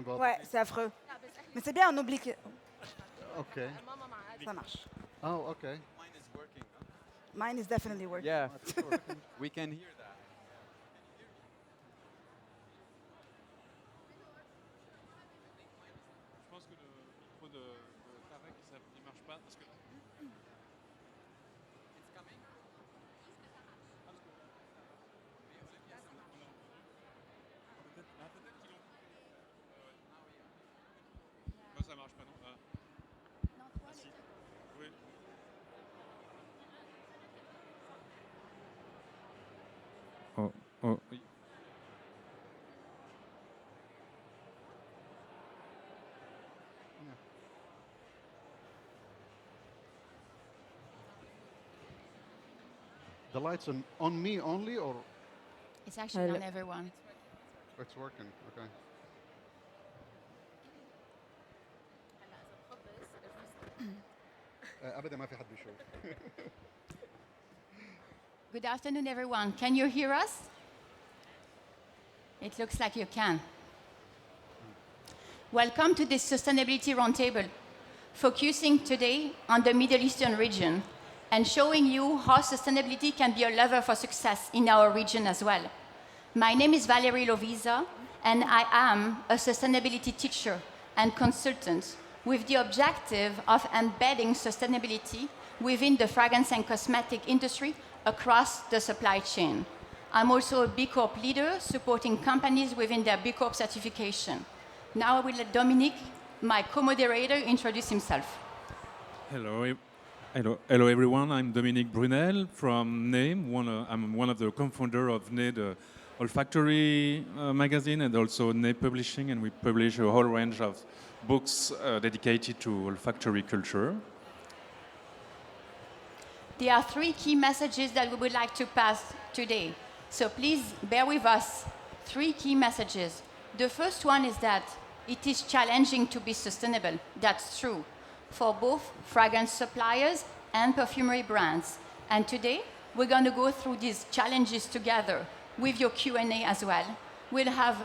but... Ouais, c'est affreux. Mais c'est bien, on oublie que... Okay. Ça marche. Oh, okay. Mine is working. Huh? Mine is definitely working. Yeah, It's working. we can hear that. Je pense que le micro de Tarek, il marche pas parce que... It's coming. Peut-être qu'ils l'ont coupé. Moi, ça marche pas, non. Ah si. Oui. Oh, oui. The lights on me only, or It's actually on everyone. it's working? Okay. أبدا ما في حد بيشوف. Good afternoon, everyone. Can you hear us? It looks like you can. Welcome to this Sustainability Roundtable, focusing today on the Middle Eastern region and showing you how sustainability can be a lever for success in our region as well. My name is Valerie Loviza, and I am a sustainability teacher and consultant with the objective of embedding sustainability within the fragrance and cosmetic industry across the supply chain. I'm also a B Corp leader supporting companies within their B Corp certification. Now I will let Dominic, my co-moderator, introduce himself. Hello everyone. I'm Dominique Brunel from NE. I'm one of the co-founder of NE, the olfactory magazine, and also NE Publishing, and we publish a whole range of books dedicated to olfactory culture. There are three key messages that we would like to pass today. So please bear with us. Three key messages. The first one is that it is challenging to be sustainable. That's true for both fragrance suppliers and perfumery brands. And today, we're going to go through these challenges together with your Q&A as well. We'll have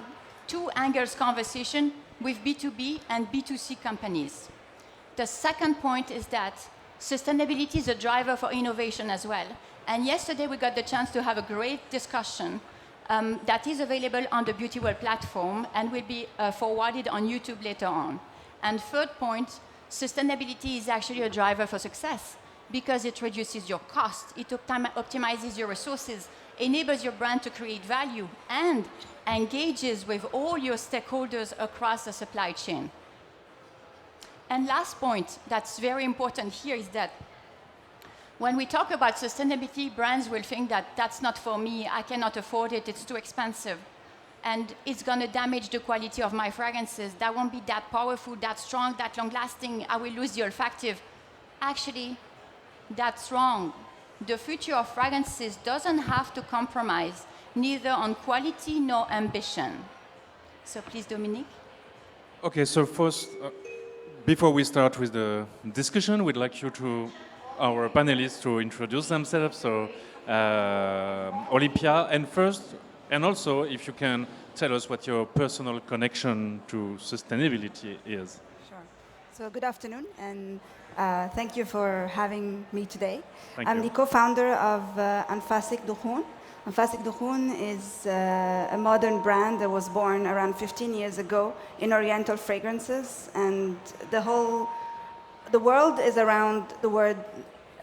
two angles conversation with B2B and B2C companies. The second point is that sustainability is a driver for innovation as well. And yesterday we got the chance to have a great discussion that is available on the Beautyworld platform and will be forwarded on YouTube later on. And third point, sustainability is actually a driver for success because it reduces your cost, it optimizes your resources, enables your brand to create value, and engages with all your stakeholders across the supply chain. And last point that's very important here is that when we talk about sustainability, brands will think that that's not for me, I cannot afford it, it's too expensive. And it's going to damage the quality of my fragrances. That won't be that powerful, that strong, that long-lasting. I will lose the olfactive. Actually, that's wrong. The future of fragrances doesn't have to compromise neither on quality nor ambition. So please, Dominique. Okay, so first, before we start with the discussion, we'd like our panelists to introduce themselves. So, Olympia, and first, and also, if you can tell us what your personal connection to sustainability is. Sure. So good afternoon, and thank you for having me today. I'm the co-founder of Anfasik Dukhun. Anfasik Dukhun is a modern brand that was born around 15 years ago in Oriental fragrances, and the world is around the word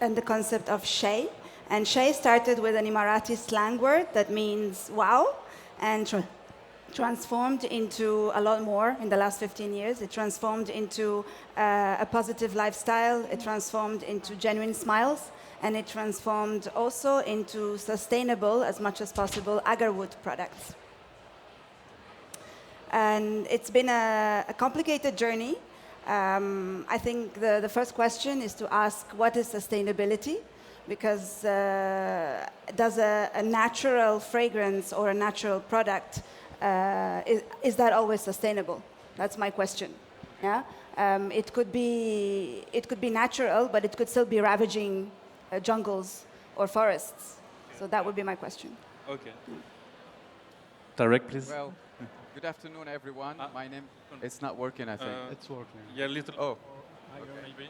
and the concept of shay. And shay started with an Emirati slang word that means wow, and transformed into a lot more in the last 15 years. It transformed into a positive lifestyle. It transformed into genuine smiles. And it transformed also into sustainable, as much as possible, agarwood products. And it's been a complicated journey. I think the first question is to ask, what is sustainability? Because does a natural fragrance or a natural product, is that always sustainable? That's my question. Yeah? It could be natural, but it could still be ravaging jungles or forests. So that would be my question. Okay. Tarek, please. Well, Good afternoon, everyone. Ah. My name. It's not working, I think. It's working. Yeah, little. Oh, Maybe.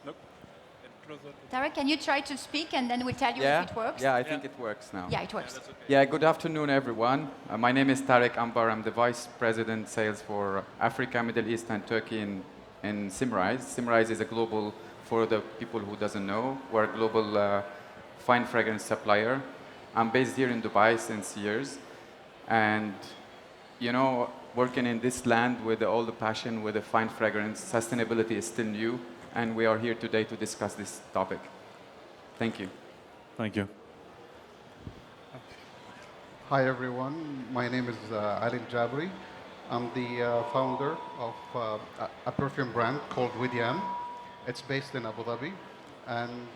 Nope. Closer. Tarek, can you try to speak and then we'll tell you yeah. if it works? Yeah, I think it works now. Yeah, it works. That's okay. Yeah, good afternoon, everyone. My name is Tarek Ambar. I'm the Vice President Sales for Africa, Middle East, and Turkey in Simrise. Simrise is a global, for the people who doesn't know, we're a global fine fragrance supplier. I'm based here in Dubai since years. And, you know, working in this land with all the passion, with the fine fragrance, sustainability is still new. And we are here today to discuss this topic. Thank you. Thank you. Hi everyone, my name is Ali Jabri. I'm the founder of a perfume brand called Withyam. It's based in Abu Dhabi. And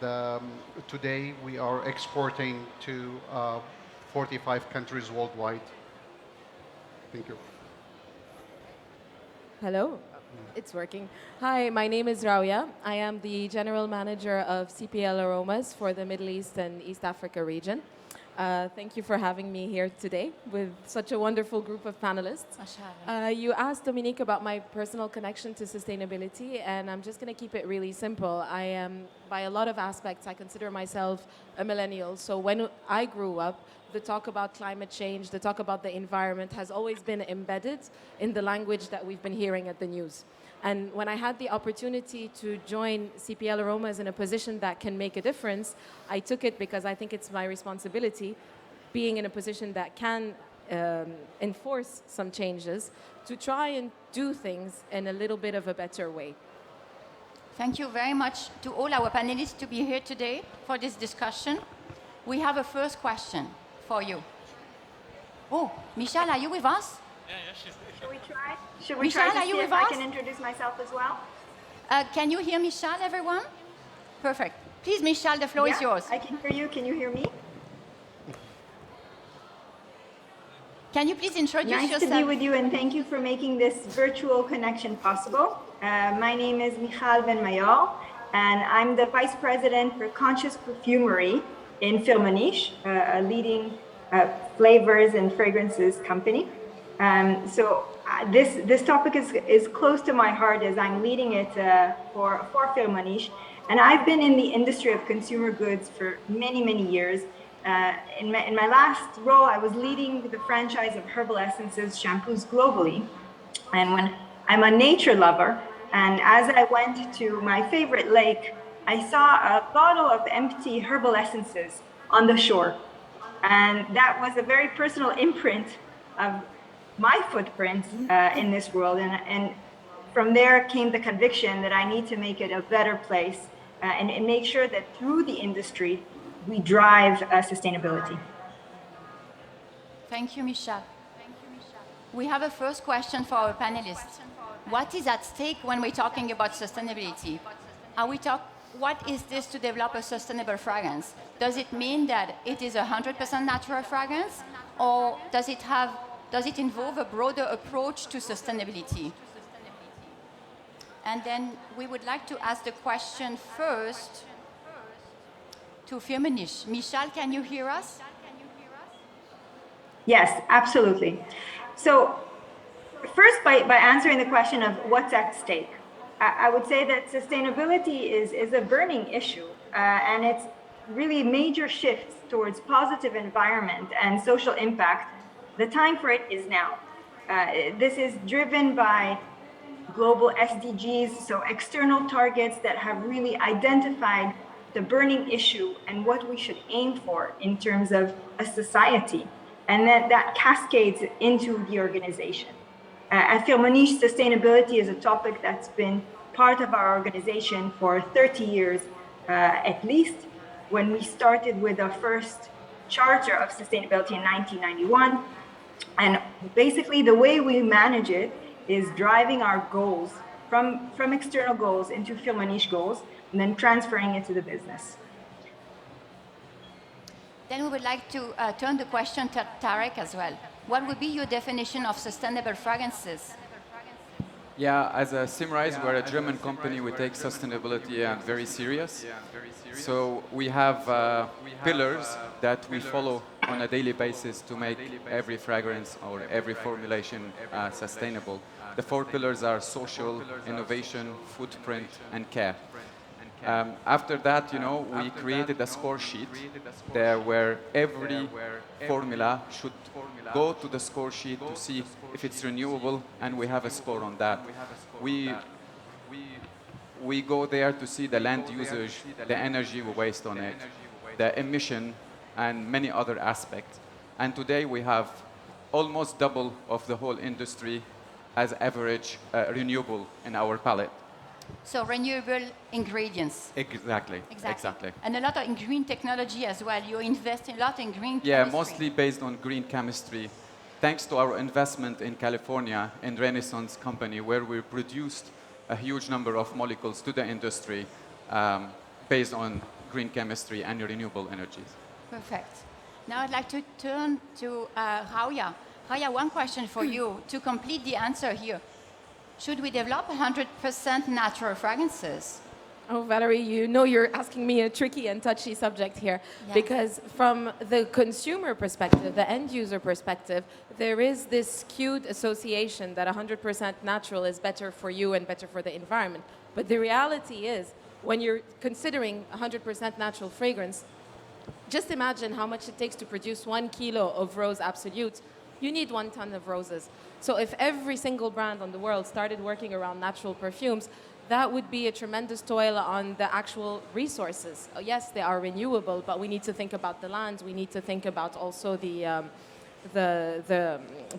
today we are exporting to 45 countries worldwide. Thank you. Hello, it's working. Hi, my name is Rajah. I am the General Manager of CPL Aromas for the Middle East and East Africa region. Thank you for having me here today with such a wonderful group of panelists. Mashallah. You asked Dominique about my personal connection to sustainability, and I'm just going to keep it really simple. I am, by a lot of aspects, I consider myself a millennial. So when I grew up, the talk about climate change, the talk about the environment has always been embedded in the language that we've been hearing at the news. And when I had the opportunity to join CPL Aromas in a position that can make a difference, I took it because I think it's my responsibility, being in a position that can enforce some changes, to try and do things in a little bit of a better way. Thank you very much to all our panelists to be here today for this discussion. We have a first question for you. Oh, Michelle, are you with us? Should we try? Should we Michelle, try are to you see with if I us? can introduce myself as well? Can you hear Michelle, everyone? Perfect. Please, Michelle, the floor is yours. I can hear you. Can you hear me? Can you please introduce Nice yourself? to be with you, and thank you for making this virtual connection possible. My name is Michal Ben Mayal, and I'm the Vice President for Conscious Perfumery in Firmenich, a leading flavors and fragrances company. This topic is close to my heart as I'm leading it for Firmenich. And I've been in the industry of consumer goods for many, many years. In my last role, I was leading the franchise of herbal essences, shampoos globally. And when I'm a nature lover, and as I went to my favorite lake, I saw a bottle of empty herbal essences on the shore. And that was a very personal imprint of my footprint in this world. And from there came the conviction that I need to make it a better place and make sure that through the industry, we drive sustainability. Thank you, Michelle. We have a first question for our panelists. What is at stake when we're talking about sustainability? What is this to develop a sustainable fragrance? Does it mean that it is 100% natural fragrance, or does it involve a broader approach to sustainability? And then we would like to ask the question first to Firmenich. Michelle, can you hear us? Yes, absolutely. So first, by answering the question of what's at stake, I would say that sustainability is a burning issue, and it's really major shifts towards positive environment and social impact. The time for it is now. This is driven by global SDGs, so external targets that have really identified the burning issue and what we should aim for in terms of a society. And that cascades into the organization. At Firmenich, sustainability is a topic that's been part of our organization for 30 years at least, when we started with our first charter of sustainability in 1991. And basically the way we manage it is driving our goals from external goals into Firmenich goals and then transferring it to the business. Then we would like to turn the question to Tarek as well. What would be your definition of sustainable fragrances? Yeah, as a Simrise, we're a German company. We take sustainability very serious. So we have pillars that we follow on on a daily basis to make every fragrance or every formulation sustainable. The 4 pillars are social, innovation, footprint, and care. After that, we created a score sheet there where every formula should go to the score sheet to see if it's renewable, and we have a score on that. We go there to see the land usage, the energy we waste on it, the emission, and many other aspects. And today we have almost double of the whole industry as average renewable in our palette. So renewable ingredients. Exactly. And a lot of in green technology as well. You invest a lot in green chemistry. Yeah, mostly based on green chemistry. Thanks to our investment in California in Renaissance company, where we produced a huge number of molecules to the industry based on green chemistry and renewable energies. Perfect. Now I'd like to turn to Rajah. Rajah, one question for you to complete the answer here. Should we develop 100% natural fragrances? Oh, Valerie, you're asking me a tricky and touchy subject here. Yes. Because from the consumer perspective, the end user perspective, there is this skewed association that 100% natural is better for you and better for the environment. But the reality is, when you're considering 100% natural fragrance, just imagine how much it takes to produce 1 kilo of Rose Absolute. You need 1 ton of roses. So if every single brand on the world started working around natural perfumes, that would be a tremendous toil on the actual resources. Yes, they are renewable, but we need to think about the land. We need to think about also the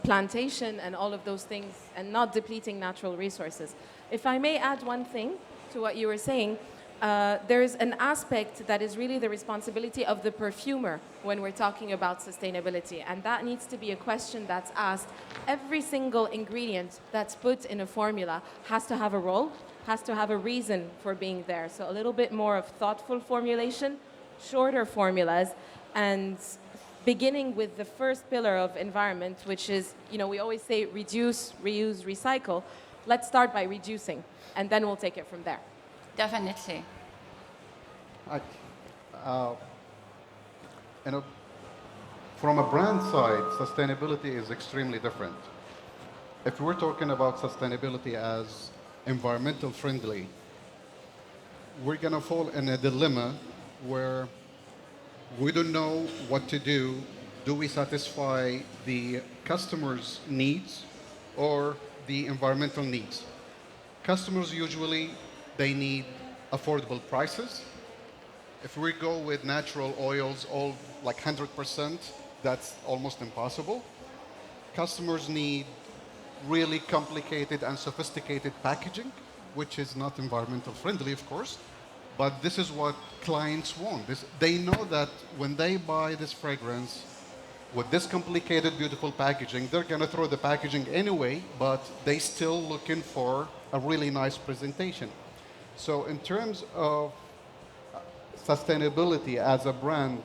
plantation and all of those things, and not depleting natural resources. If I may add one thing to what you were saying, there's an aspect that is really the responsibility of the perfumer when we're talking about sustainability, and that needs to be a question that's asked. Every single ingredient that's put in a formula has to have a role, has to have a reason for being there. So a little bit more of thoughtful formulation, shorter formulas, and beginning with the first pillar of environment, which is, we always say reduce, reuse, recycle. Let's start by reducing, and then we'll take it from there. Definitely. From a brand side, sustainability is extremely different. If we're talking about sustainability as environmental friendly, we're going to fall in a dilemma where we don't know what to do. Do we satisfy the customer's needs or the environmental needs? Customers usually, they need affordable prices. If we go with natural oils, all like 100%, that's almost impossible. Customers need really complicated and sophisticated packaging, which is not environmental friendly, of course, but this is what clients want. They know that when they buy this fragrance with this complicated, beautiful packaging, they're going to throw the packaging anyway, but they still looking for a really nice presentation. So in terms of sustainability as a brand,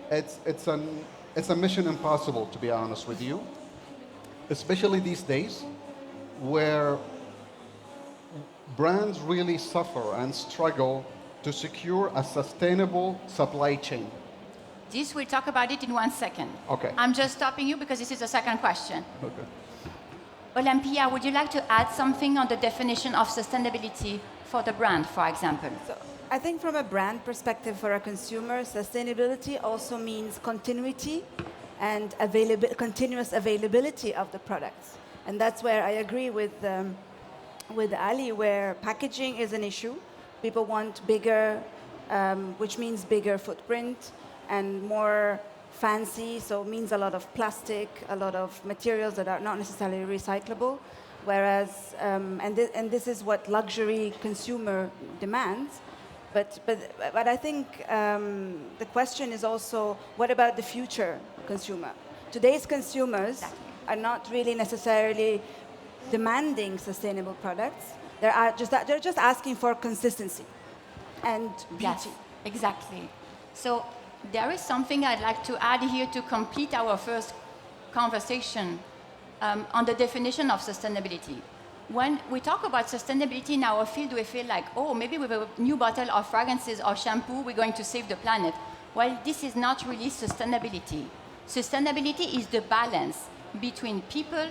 it's a mission impossible, to be honest with you, especially these days where brands really suffer and struggle to secure a sustainable supply chain. This, we'll talk about it in 1 second. Okay. I'm just stopping you because this is the second question. Okay. Olympia, would you like to add something on the definition of sustainability for the brand, for example? So I think from a brand perspective for a consumer, sustainability also means continuity and continuous availability of the products. And that's where I agree with Ali, where packaging is an issue. People want bigger, which means bigger footprint and more fancy, so it means a lot of plastic, a lot of materials that are not necessarily recyclable. Whereas, and this is what luxury consumer demands. But I think the question is also, what about the future consumer? Today's consumers are not really necessarily demanding sustainable products. They're just asking for consistency and beauty. Yes, exactly. So there is something I'd like to add here to complete our first conversation on the definition of sustainability. When we talk about sustainability in our field, we feel like, oh, maybe with a new bottle of fragrances or shampoo, we're going to save the planet. Well, this is not really sustainability. Sustainability is the balance between people,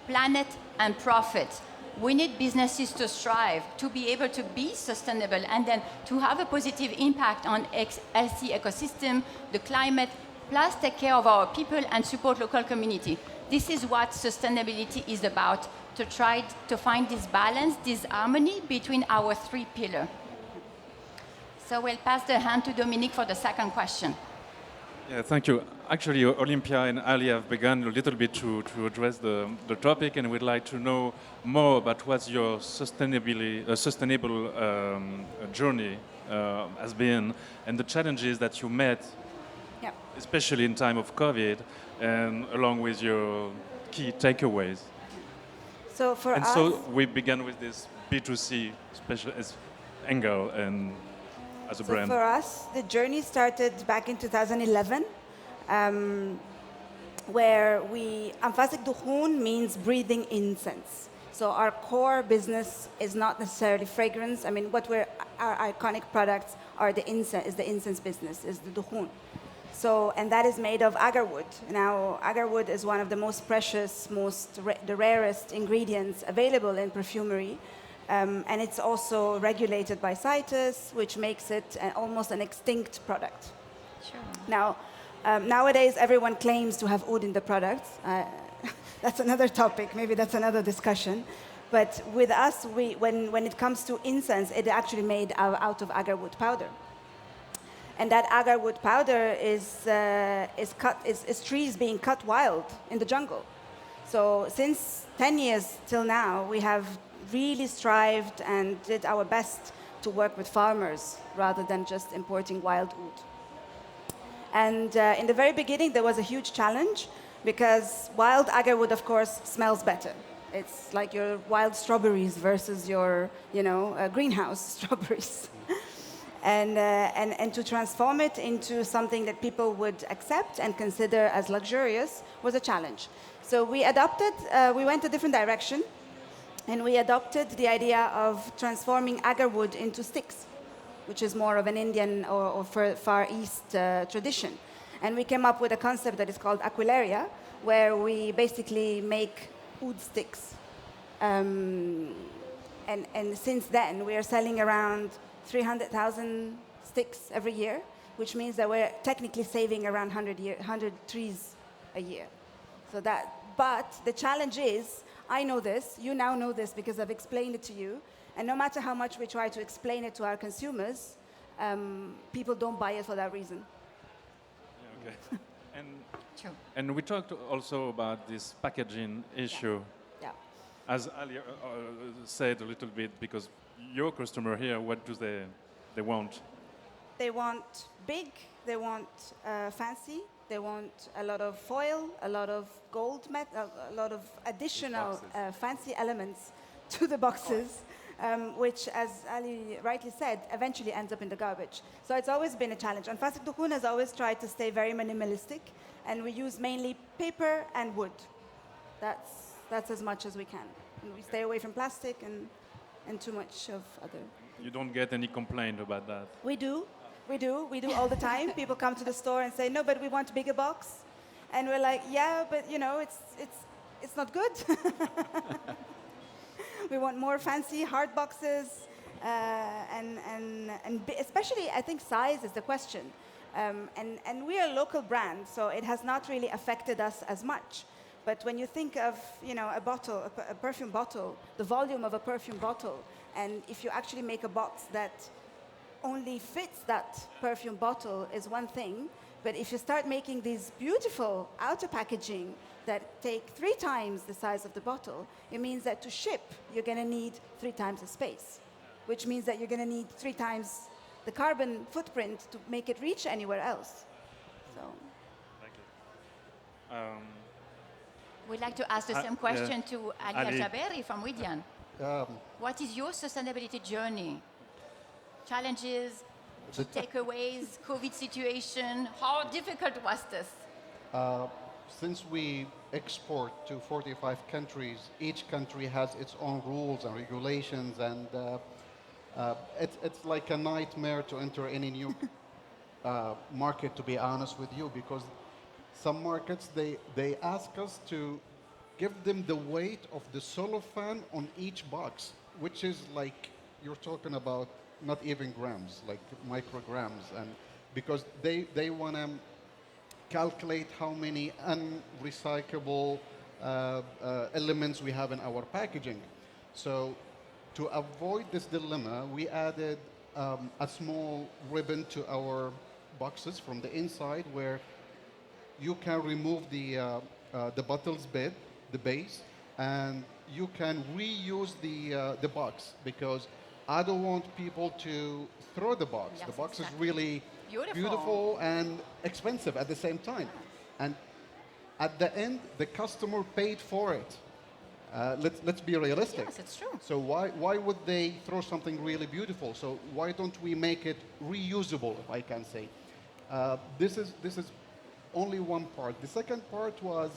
planet, and profit. We need businesses to strive, to be able to be sustainable, and then to have a positive impact on healthy ecosystem, the climate, plus take care of our people and support local community. This is what sustainability is about, to try to find this balance, this harmony between our three pillars. So we'll pass the hand to Dominique for the second question. Yeah, thank you. Actually, Olympia and Ali have begun a little bit to address the topic, and we'd like to know more about what your sustainable journey has been, and the challenges that you met, Yep. especially in time of COVID, and along with your key takeaways. So for And us, so we began with this B2C special angle and as a brand. for us, the journey started back in 2011, where Anfasik Dukhun means breathing incense. So our core business is not necessarily fragrance. I mean, our iconic products are the incense business, is the dukhun. So, and that is made of agar wood. Now, agar wood is one of the most precious, the rarest ingredients available in perfumery. And it's also regulated by CITES, which makes it almost an extinct product. Sure. Now, nowadays, everyone claims to have oud in the products. That's another topic. Maybe that's another discussion. But with us, when it comes to incense, it's actually made out of agar wood powder. And that agar wood powder is trees being cut wild in the jungle. So since 10 years till now, we have really strived and did our best to work with farmers rather than just importing wild oud. And in the very beginning, there was a huge challenge because wild agar wood, of course, smells better. It's like your wild strawberries versus your, greenhouse strawberries. And to transform it into something that people would accept and consider as luxurious was a challenge. So we went a different direction, and we adopted the idea of transforming agar wood into sticks, which is more of an Indian or Far East tradition. And we came up with a concept that is called aquilaria, where we basically make oud sticks. And since then, we are selling around 300,000 sticks every year, which means that we're technically saving around 100 trees a year. But the challenge is, I know this, you now know this because I've explained it to you, and no matter how much we try to explain it to our consumers, people don't buy it for that reason. Yeah, okay. And we talked also about this packaging issue. Yeah. As Ali said a little bit, because your customer here, what do they want? They want big, they want fancy, they want a lot of foil, a lot of gold, a lot of additional fancy elements to the boxes, which, as Ali rightly said, eventually ends up in the garbage. So it's always been a challenge. And Anfasik Dukhun has always tried to stay very minimalistic, and we use mainly paper and wood. That's as much as we can. And we stay away from plastic and too much of other. You don't get any complaint about that? We do all the time. People come to the store and say, no, but we want a bigger box. And we're like, yeah, but it's not good. We want more fancy hard boxes. And especially, I think size is the question. And we are a local brand, so it has not really affected us as much. But when you think of, a bottle, a perfume bottle, the volume of a perfume bottle, and if you actually make a box that only fits that perfume bottle is one thing, but if you start making these beautiful outer packaging that take 3 times the size of the bottle, it means that to ship, you're going to need 3 times the space, which means that you're going to need 3 times the carbon footprint to make it reach anywhere else. So. Thank you. We'd like to ask the same question to Ali Jaberi from Withyam. What is your sustainability journey? Challenges, takeaways, COVID situation, how difficult was this? Since we export to 45 countries, each country has its own rules and regulations, and it's like a nightmare to enter any new market, to be honest with you, because Some markets, they ask us to give them the weight of the cellophane on each box, which is like, you're talking about not even grams, like micrograms. And because they want to calculate how many unrecyclable elements we have in our packaging. So to avoid this dilemma, we added a small ribbon to our boxes from the inside where you can remove the bottle's bed, the base, and you can reuse the box, because I don't want people to throw the box. Yes, the box exactly. is really beautiful and expensive at the same time. And at the end, the customer paid for it. Let's be realistic. Yes, it's true. So why would they throw something really beautiful? So why don't we make it reusable, if I can say? This is only one part. The second part was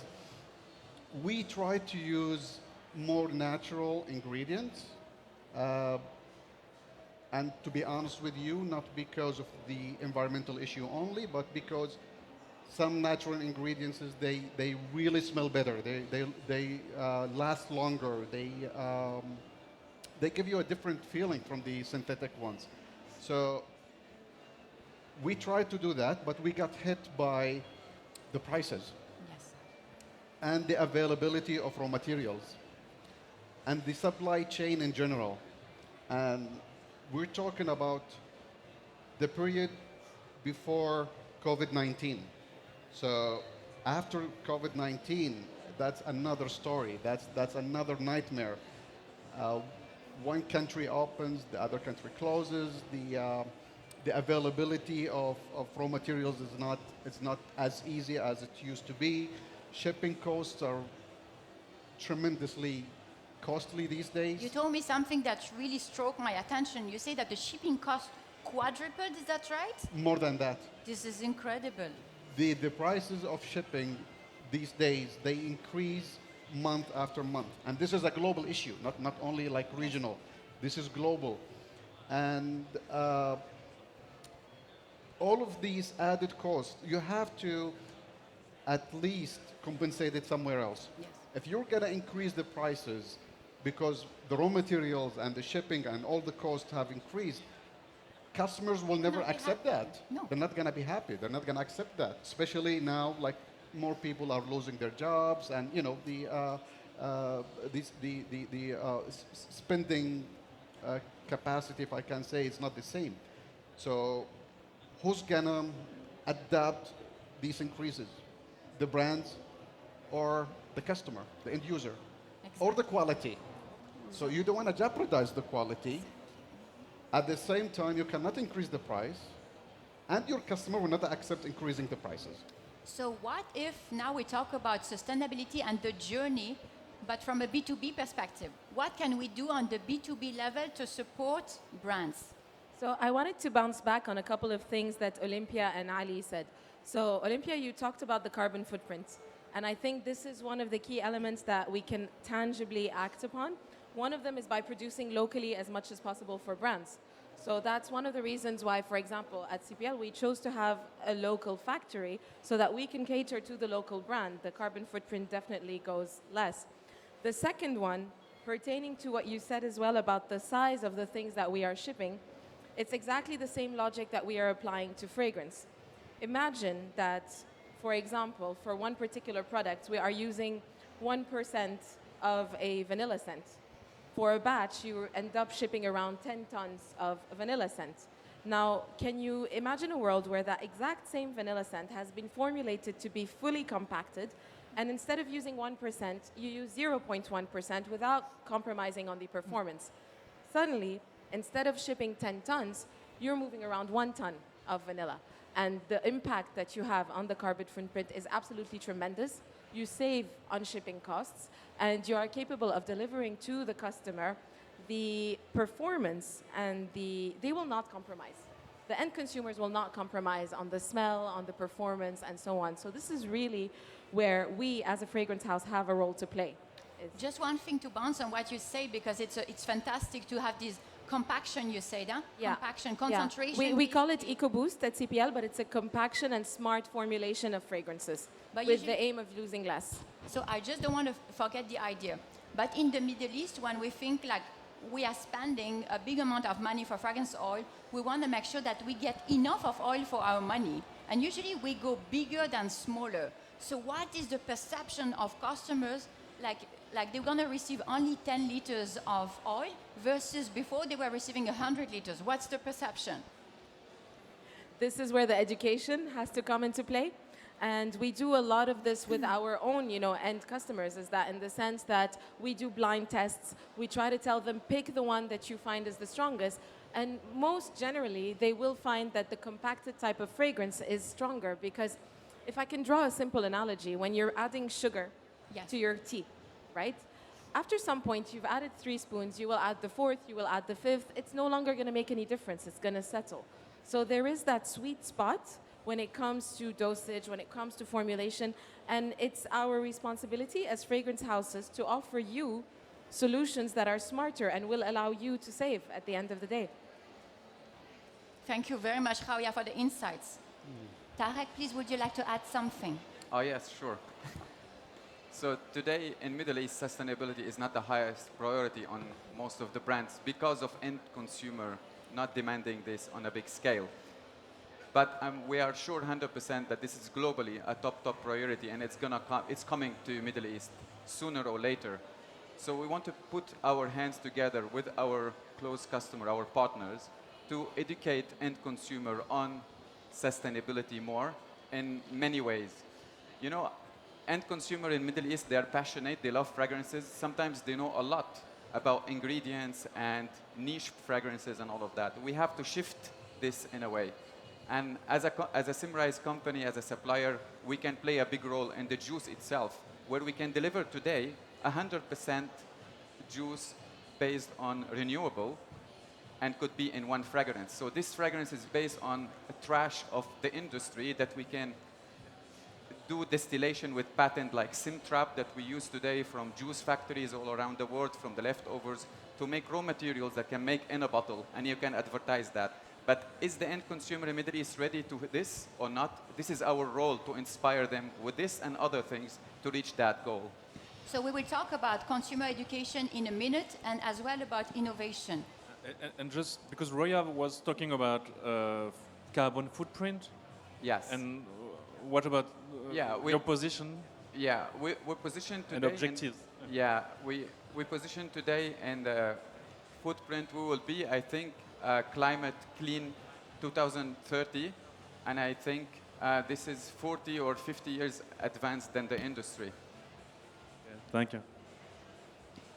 we tried to use more natural ingredients. And to be honest with you, not because of the environmental issue only, but because some natural ingredients, they really smell better. They last longer. They give you a different feeling from the synthetic ones. So we tried to do that, but we got hit by the prices. Yes. And the availability of raw materials and the supply chain in general. And we're talking about the period before COVID-19. So after COVID-19, that's another story. That's another nightmare. One country opens, the other country closes. The availability of raw materials is not as easy as it used to be. Shipping costs are tremendously costly these days. You told me something that really struck my attention. You say that the shipping cost quadrupled, is that right? More than that. This is incredible. The prices of shipping these days, they increase month after month. And this is a global issue, not only like regional. This is global. And all of these added costs, you have to at least compensate it somewhere else. Yes. If you're going to increase the prices because the raw materials and the shipping and all the costs have increased, customers will never accept that. No. They're not going to be happy. They're not going to accept that. Especially now, like more people are losing their jobs, and you know spending capacity, if I can say, it's not the same. So who's gonna adapt these increases? The brands, or the customer, the end user, or the quality? So you don't want to jeopardize the quality. At the same time, you cannot increase the price, and your customer will not accept increasing the prices. So what if now we talk about sustainability and the journey, but from a B2B perspective? What can we do on the B2B level to support brands? So I wanted to bounce back on a couple of things that Olympia and Ali said. So Olympia, you talked about the carbon footprint. And I think this is one of the key elements that we can tangibly act upon. One of them is by producing locally as much as possible for brands. So that's one of the reasons why, for example, at CPL, we chose to have a local factory so that we can cater to the local brand. The carbon footprint definitely goes less. The second one, pertaining to what you said as well about the size of the things that we are shipping, it's exactly the same logic that we are applying to fragrance. Imagine that, for example, for one particular product, we are using 1% of a vanilla scent. For a batch, you end up shipping around 10 tons of vanilla scent. Now, can you imagine a world where that exact same vanilla scent has been formulated to be fully compacted, and instead of using 1%, you use 0.1% without compromising on the performance? Suddenly, instead of shipping 10 tons, you're moving around 1 ton of vanilla. And the impact that you have on the carbon footprint is absolutely tremendous. You save on shipping costs, and you are capable of delivering to the customer the performance, and they will not compromise. The end consumers will not compromise on the smell, on the performance, and so on. So this is really where we, as a fragrance house, have a role to play. Just one thing to bounce on what you say, because it's fantastic to have this compaction, you said, huh? Yeah. Compaction, concentration. We call it Ecoboost at CPL, but it's a compaction and smart formulation of fragrances But with usually- the aim of losing less. So I just don't want to forget the idea. But in the Middle East, when we think like we are spending a big amount of money for fragrance oil, we want to make sure that we get enough of oil for our money. And usually we go bigger than smaller. So what is the perception of customers? Like they're going to receive only 10 liters of oil versus before they were receiving 100 liters. What's the perception? This is where the education has to come into play. And we do a lot of this with our own, end customers, is that in the sense that we do blind tests. We try to tell them, pick the one that you find is the strongest. And most generally, they will find that the compacted type of fragrance is stronger because if I can draw a simple analogy, when you're adding sugar Yes. to your tea, right? After some point, you've added 3 spoons, you will add the 4th, you will add the 5th. It's no longer going to make any difference. It's going to settle. So there is that sweet spot when it comes to dosage, when it comes to formulation, and it's our responsibility as fragrance houses to offer you solutions that are smarter and will allow you to save at the end of the day. Thank you very much, Rajah, for the insights. Tarek, please, would you like to add something? Oh, yes, sure. So today in Middle East, sustainability is not the highest priority on most of the brands because of end consumer not demanding this on a big scale. But we are sure 100% that this is globally a top priority, and it's coming to Middle East sooner or later. So we want to put our hands together with our close customer, our partners, to educate end consumer on sustainability more in many ways. End consumer in Middle East, they are passionate, they love fragrances. Sometimes they know a lot about ingredients and niche fragrances and all of that. We have to shift this in a way. And as a Symrise company, as a supplier, we can play a big role in the juice itself, where we can deliver today 100% juice based on renewable and could be in one fragrance. So this fragrance is based on a trash of the industry that we can do distillation with patent like Simtrap that we use today from juice factories all around the world, from the leftovers, to make raw materials that can make in a bottle, and you can advertise that. But is the end consumer in Middle East ready to this or not? This is our role to inspire them with this and other things to reach that goal. So we will talk about consumer education in a minute and as well about innovation. And just because Roya was talking about carbon footprint. Yes. And what about your position? Yeah, we're positioned today. And objectives. We position today, and the footprint we will be, I think, climate clean 2030, and I think this is 40 or 50 years advanced than the industry. Yeah, thank you.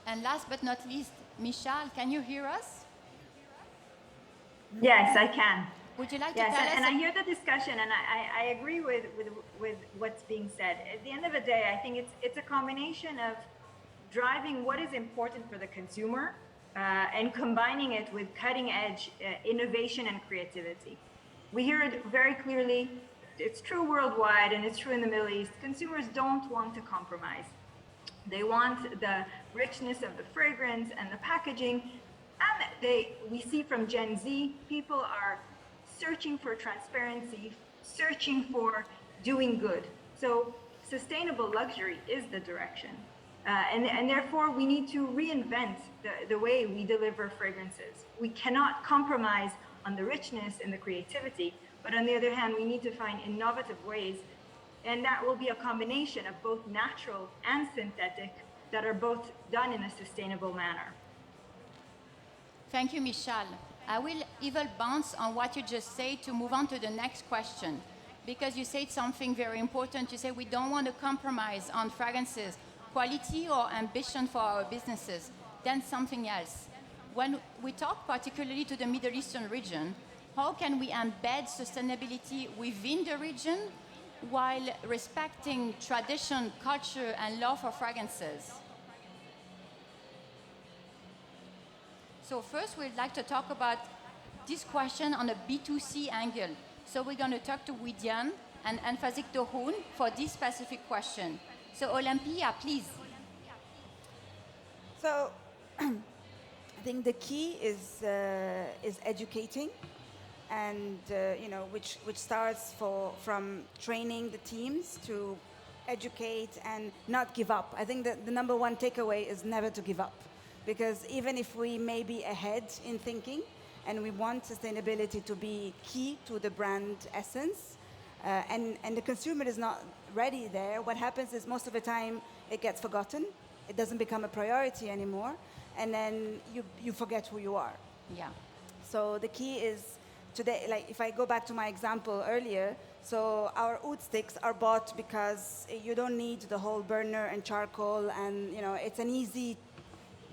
And last but not least, Michal, can you hear us? Yes, I can. Would you like to Yes, tell us? and I hear the discussion, and I agree with what's being said. At the end of the day, I think it's a combination of driving what is important for the consumer and combining it with cutting-edge innovation and creativity. We hear it very clearly. It's true worldwide, and it's true in the Middle East. Consumers don't want to compromise. They want the richness of the fragrance and the packaging. And we see from Gen Z, people are searching for transparency, searching for doing good. So sustainable luxury is the direction. And therefore, we need to reinvent the way we deliver fragrances. We cannot compromise on the richness and the creativity, but on the other hand, we need to find innovative ways, and that will be a combination of both natural and synthetic that are both done in a sustainable manner. Thank you, Michal. I will even bounce on what you just said to move on to the next question, because you said something very important. You said we don't want to compromise on fragrances, quality or ambition for our businesses. Then something else. When we talk particularly to the Middle Eastern region, how can we embed sustainability within the region while respecting tradition, culture, and love for fragrances? So first, we'd like to talk about this question on a B2C angle. So we're going to talk to Withyam and Anfasik Dohoun for this specific question. So Olympia, please. So think the key is educating, and which starts from training the teams to educate and not give up. I think that the number one takeaway is never to give up, because even if we may be ahead in thinking and we want sustainability to be key to the brand essence, and the consumer is not ready there, what happens is most of the time it gets forgotten, it doesn't become a priority anymore, and then you forget who you are. Yeah. So the key is today, like if I go back to my example earlier, so our oud sticks are bought because you don't need the whole burner and charcoal, and it's an easy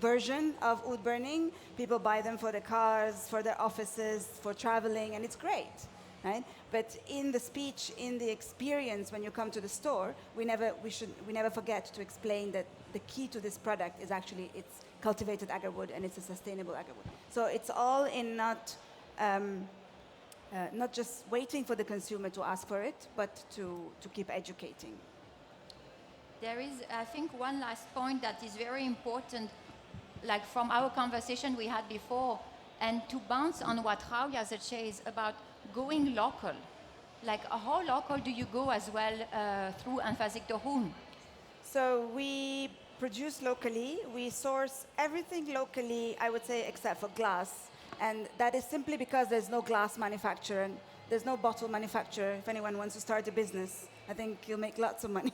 version of oud burning. People buy them for their cars, for their offices, for traveling, and it's great, right? But in the speech, in the experience when you come to the store, we never forget to explain that the key to this product is actually it's cultivated agarwood and it's a sustainable agarwood. So it's all in not just waiting for the consumer to ask for it, but to keep educating. There is, I think, one last point that is very important, like from our conversation we had before, and to bounce on what Rajah says about going local. Like, how local do you go as well through Anfasik Dohoun? So we produce locally. We source everything locally, I would say, except for glass. And that is simply because there's no glass manufacturer and there's no bottle manufacturer. If anyone wants to start a business, I think you'll make lots of money.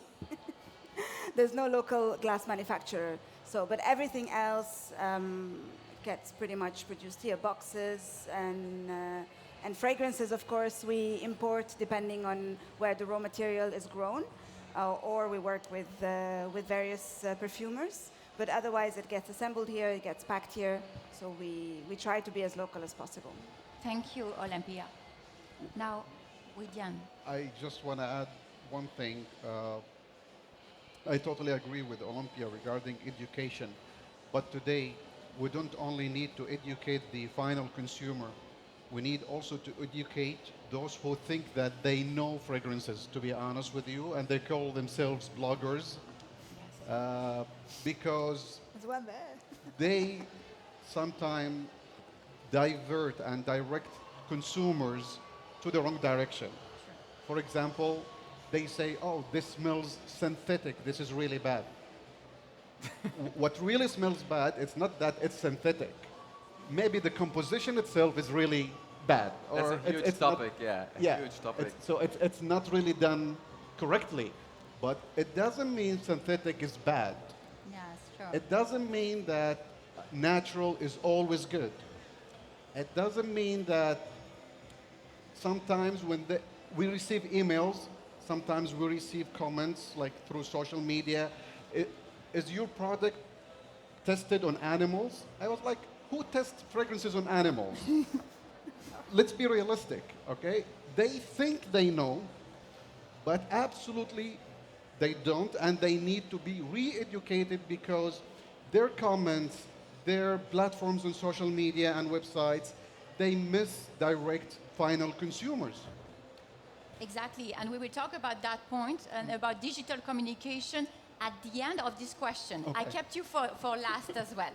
There's no local glass manufacturer. So, but everything else gets pretty much produced here. Boxes and fragrances, of course, we import depending on where the raw material is grown, or we work with various perfumers. But otherwise, it gets assembled here, it gets packed here. So we try to be as local as possible. Thank you, Olympia. Now, Withyam. I just want to add one thing. I totally agree with Olympia regarding education. But today, we don't only need to educate the final consumer. We need also to educate those who think that they know fragrances, to be honest with you, and they call themselves bloggers. Because There's one there. they sometimes divert and direct consumers to the wrong direction. For example, they say, oh, this smells synthetic, this is really bad. What really smells bad, it's not that it's synthetic. Maybe the composition itself is really bad. That's Or a huge it's topic, not, huge topic. It's not really done correctly. But it doesn't mean synthetic is bad. Yes, sure. It doesn't mean that natural is always good. It doesn't mean that sometimes when we receive emails, sometimes we receive comments like through social media, is your product tested on animals? I was like, who tests fragrances on animals? Let's be realistic, okay? They think they know, but absolutely they don't, and they need to be re-educated because their comments, their platforms on social media and websites, they misdirect final consumers. Exactly, and we will talk about that point and about digital communication at the end of this question. Okay. I kept you for last as well.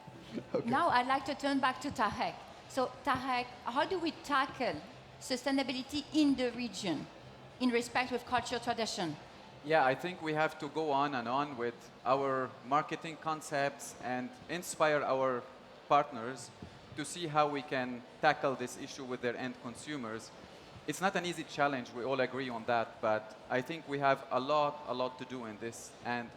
Okay. Now I'd like to turn back to Tarek. So Tarek, how do we tackle sustainability in the region in respect with culture tradition? Yeah, I think we have to go on and on with our marketing concepts and inspire our partners to see how we can tackle this issue with their end consumers. It's not an easy challenge, we all agree on that, but I think we have a lot to do in this. And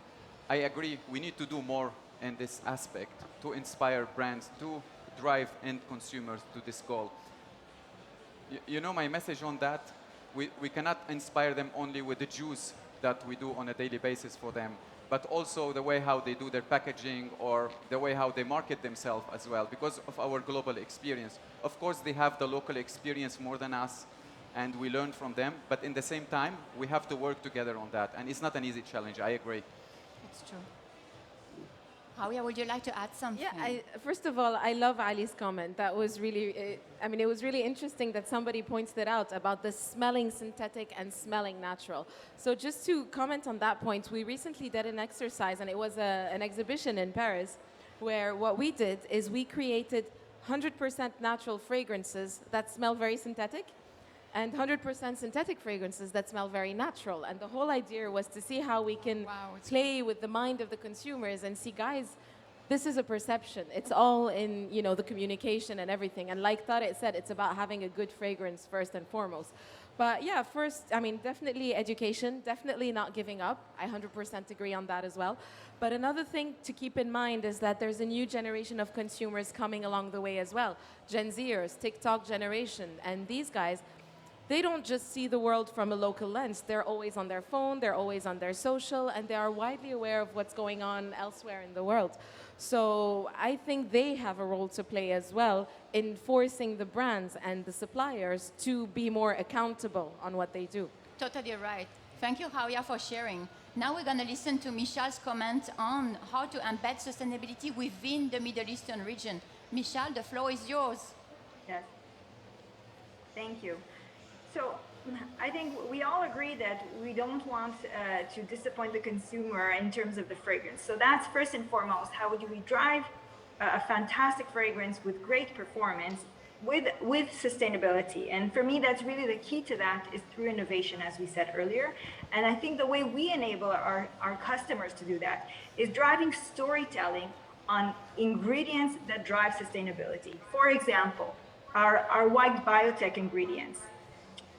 I agree, we need to do more in this aspect to inspire brands to drive end consumers to this goal. You know, my message on that, we cannot inspire them only with the juice that we do on a daily basis for them, but also the way how they do their packaging or the way how they market themselves as well, because of our global experience. Of course, they have the local experience more than us, and we learn from them, but in the same time, we have to work together on that, and it's not an easy challenge, I agree. It's true. Rajah, would you like to add something? Yeah, first of all, I love Ali's comment. That was really, it was really interesting that somebody points that out about the smelling synthetic and smelling natural. So just to comment on that point, we recently did an exercise, and it was an exhibition in Paris, where what we did is we created 100% natural fragrances that smell very synthetic and 100% synthetic fragrances that smell very natural. And the whole idea was to see how we can play with the mind of the consumers and see, guys, this is a perception. It's all in, you know, the communication and everything. And like Tarek said, it's about having a good fragrance first and foremost. But yeah, first, I mean, definitely education, definitely not giving up. I 100% agree on that as well. But another thing to keep in mind is that there's a new generation of consumers coming along the way as well. Gen Zers, TikTok generation, and these guys, they don't just see the world from a local lens. They're always on their phone, they're always on their social, and they are widely aware of what's going on elsewhere in the world. So I think they have a role to play as well in forcing the brands and the suppliers to be more accountable on what they do. Totally right. Thank you, Hawia, for sharing. Now we're going to listen to Michal's comment on how to embed sustainability within the Middle Eastern region. Michal, the floor is yours. Yes. Thank you. So I think we all agree that we don't want to disappoint the consumer in terms of the fragrance. So that's first and foremost, how do we drive a fantastic fragrance with great performance with sustainability? And for me, that's really the key to that is through innovation, as we said earlier. And I think the way we enable our customers to do that is driving storytelling on ingredients that drive sustainability. For example, our white biotech ingredients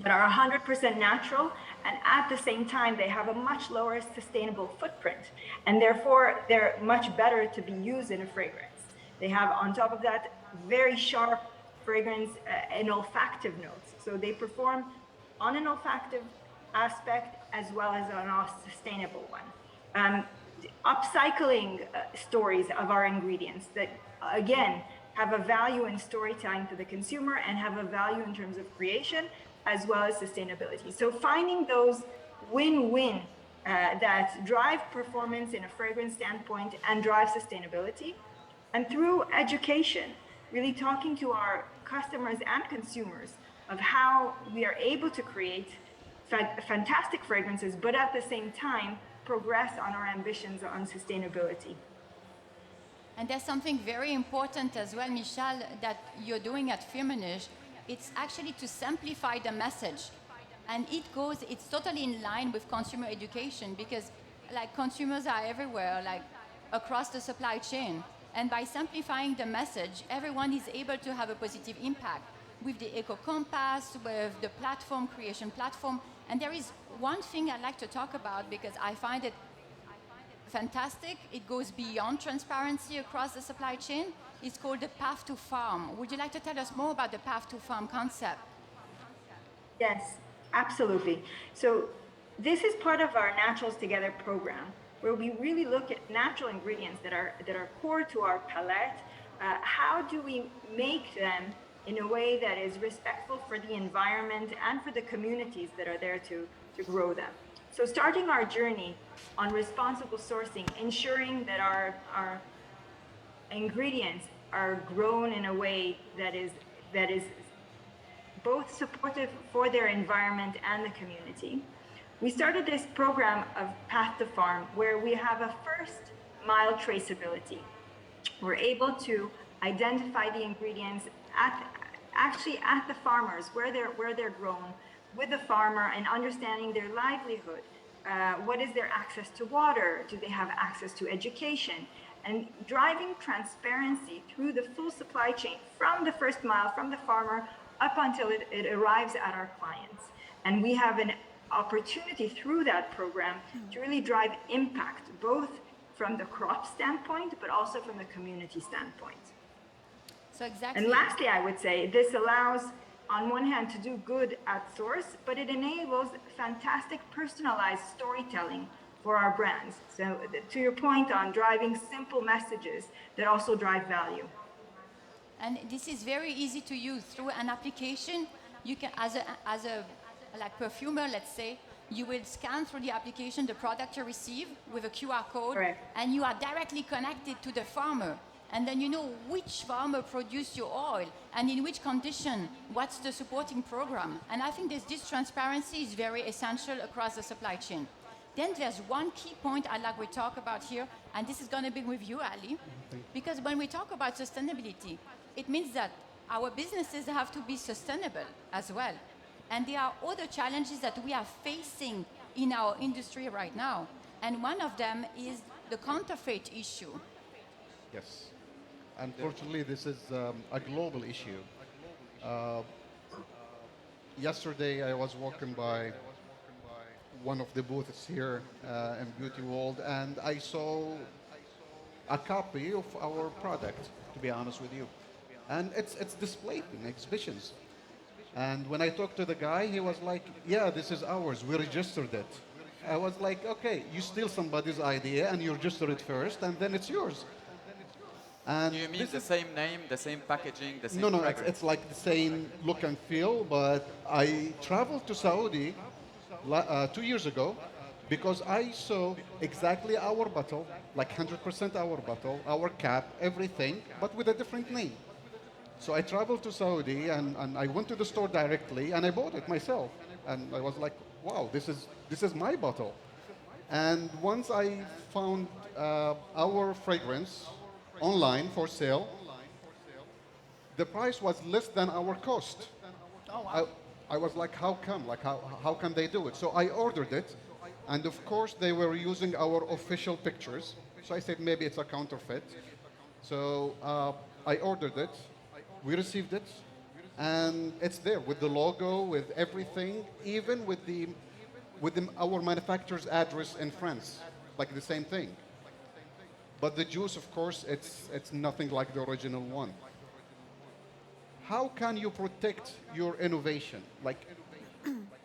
that are 100% natural, and at the same time, they have a much lower sustainable footprint, and therefore they're much better to be used in a fragrance. They have, on top of that, very sharp fragrance and olfactive notes. So they perform on an olfactive aspect as well as on a sustainable one. Upcycling stories of our ingredients that, again, have a value in storytelling to the consumer and have a value in terms of creation, as well as sustainability. So finding those win-win that drive performance in a fragrance standpoint and drive sustainability. And through education, really talking to our customers and consumers of how we are able to create fantastic fragrances, but at the same time, progress on our ambitions on sustainability. And there's something very important as well, Michal, that you're doing at Firmenich. It's actually to simplify the message. And it's totally in line with consumer education because like consumers are everywhere, like across the supply chain. And by simplifying the message, everyone is able to have a positive impact with the Eco Compass, with the platform, creation platform. And there is one thing I'd like to talk about because I find it fantastic. It goes beyond transparency across the supply chain. It's called the Path to Farm. Would you like to tell us more about the Path to Farm concept? Yes, absolutely. So this is part of our Naturals Together program, where we really look at natural ingredients that are core to our palette. How do we make them in a way that is respectful for the environment and for the communities that are there to grow them? So starting our journey on responsible sourcing, ensuring that our ingredients are grown in a way that is both supportive for their environment and the community. We started this program of Path to Farm where we have a first mile traceability. We're able to identify the ingredients at the farmers where they're grown with the farmer and understanding their livelihood. What is their access to water? Do they have access to education? And driving transparency through the full supply chain from the first mile, from the farmer, up until it arrives at our clients. And we have an opportunity through that program to really drive impact, both from the crop standpoint, but also from the community standpoint. So exactly. And lastly, I would say this allows, on one hand, to do good at source, but it enables fantastic personalized storytelling for our brands. So to your point on driving simple messages that also drive value. And this is very easy to use through an application. You can, as a like perfumer, let's say, you will scan through the application the product you receive with a QR code, correct, and you are directly connected to the farmer. And then you know which farmer produced your oil and in which condition, what's the supporting program. And I think this transparency is very essential across the supply chain. Then there's one key point I'd like we talk about here, and this is going to be with you, Ali, because when we talk about sustainability, it means that our businesses have to be sustainable as well. And there are other challenges that we are facing in our industry right now. And one of them is the counterfeit issue. Yes. Unfortunately, this is a global issue. Yesterday, I was walking by one of the booths here in Beautyworld, and I saw a copy of our product, to be honest with you. And it's displayed in exhibitions. And when I talked to the guy, he was like, yeah, this is ours. We registered it. I was like, okay, you steal somebody's idea and you register it first, and then it's yours. And You mean the same name, the same packaging, the same no, fragrance? it's like the same look and feel, but I traveled to Saudi 2 years ago because I saw exactly our bottle, like 100% our bottle, our cap, everything, but with a different name. So I traveled to Saudi and I went to the store directly and I bought it myself. And I was like, wow, this is my bottle. And once I found our fragrance online for sale, the price was less than our cost. Oh, wow. I was like, how come? Like, how can they do it? So I ordered it, and of course they were using our official pictures. So I said, maybe it's a counterfeit. So I ordered it, we received it, and it's there with the logo, with everything, even with our manufacturer's address in France, like the same thing. But the juice, of course, it's nothing like the original one. How can you protect your innovation? Like,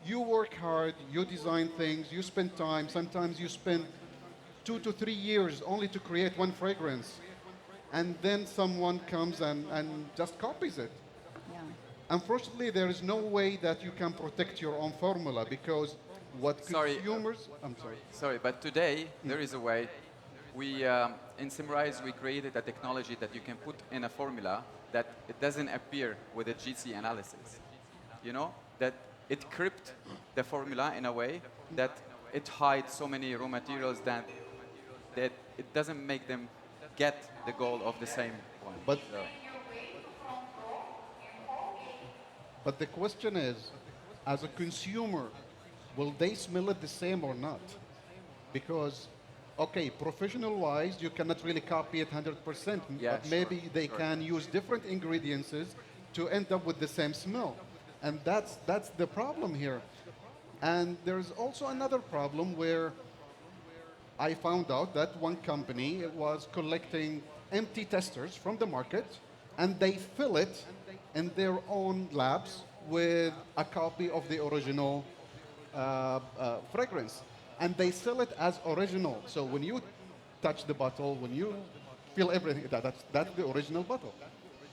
you work hard, you design things, you spend time. Sometimes you spend 2 to 3 years only to create one fragrance. And then someone comes and just copies it. Yeah. Unfortunately, there is no way that you can protect your own formula because what Sorry, consumers... I'm sorry. Sorry, but today there is a way. We, in Simrise, we created a technology that you can put in a formula that it doesn't appear with a GC analysis. You know, that it crypt the formula in a way that it hides so many raw materials that it doesn't make them get the goal of the same one. But the question is, as a consumer, will they smell it the same or not? Because, okay, professional-wise, you cannot really copy it 100%, Yeah, but maybe sure, they sure. can use different ingredients to end up with the same smell. And that's the problem here. And there's also another problem where I found out that one company was collecting empty testers from the market, and they fill it in their own labs with a copy of the original fragrance. And they sell it as original. So when you touch the bottle, when you feel everything, that's the original bottle.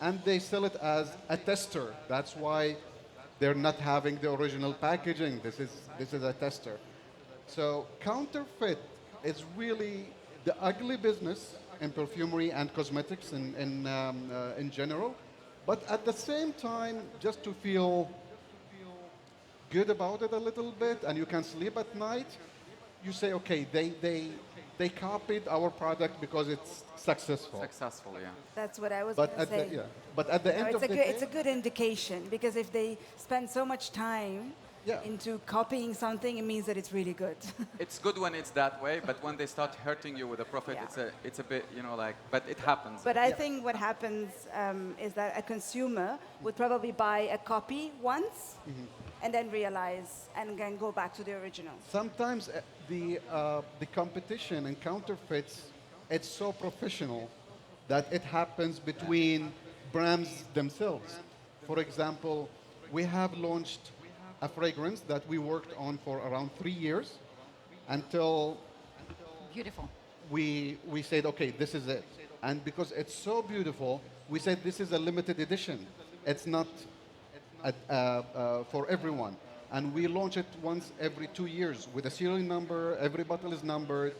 And they sell it as a tester. That's why they're not having the original packaging. This is a tester. So counterfeit is really the ugly business in perfumery and cosmetics in general. But at the same time, just to feel good about it a little bit and you can sleep at night, you say, okay, they copied our product because it's successful. Successful, yeah. That's what I was But going to say. but at the No, end of the it's a day, good indication because if they spend so much time Yeah. into copying something, it means that it's really good. It's good when it's that way, but when they start hurting you with a profit, Yeah. it's a bit, you know, like, but it happens. But I think what happens is that a consumer would probably buy a copy once and then realize and then go back to the original. sometimes the competition and counterfeits, it's so professional that it happens between brands themselves. For example, we have launched a fragrance that we worked on for around 3 years until Beautiful. we said, okay, this is it. And because it's so beautiful, we said this is a limited edition. It's not for everyone. And we launch it once every 2 years with a serial number. Every bottle is numbered.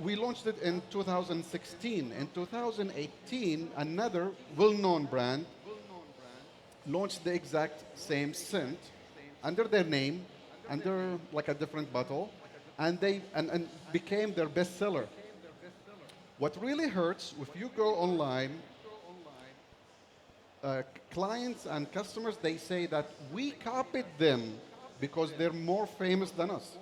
We launched it in 2016. In 2018, another well-known brand launched the exact same scent under their name, under like a different bottle, and became their bestseller. What really hurts, if you go online, clients and customers, they say that we copied them because they're more famous than us.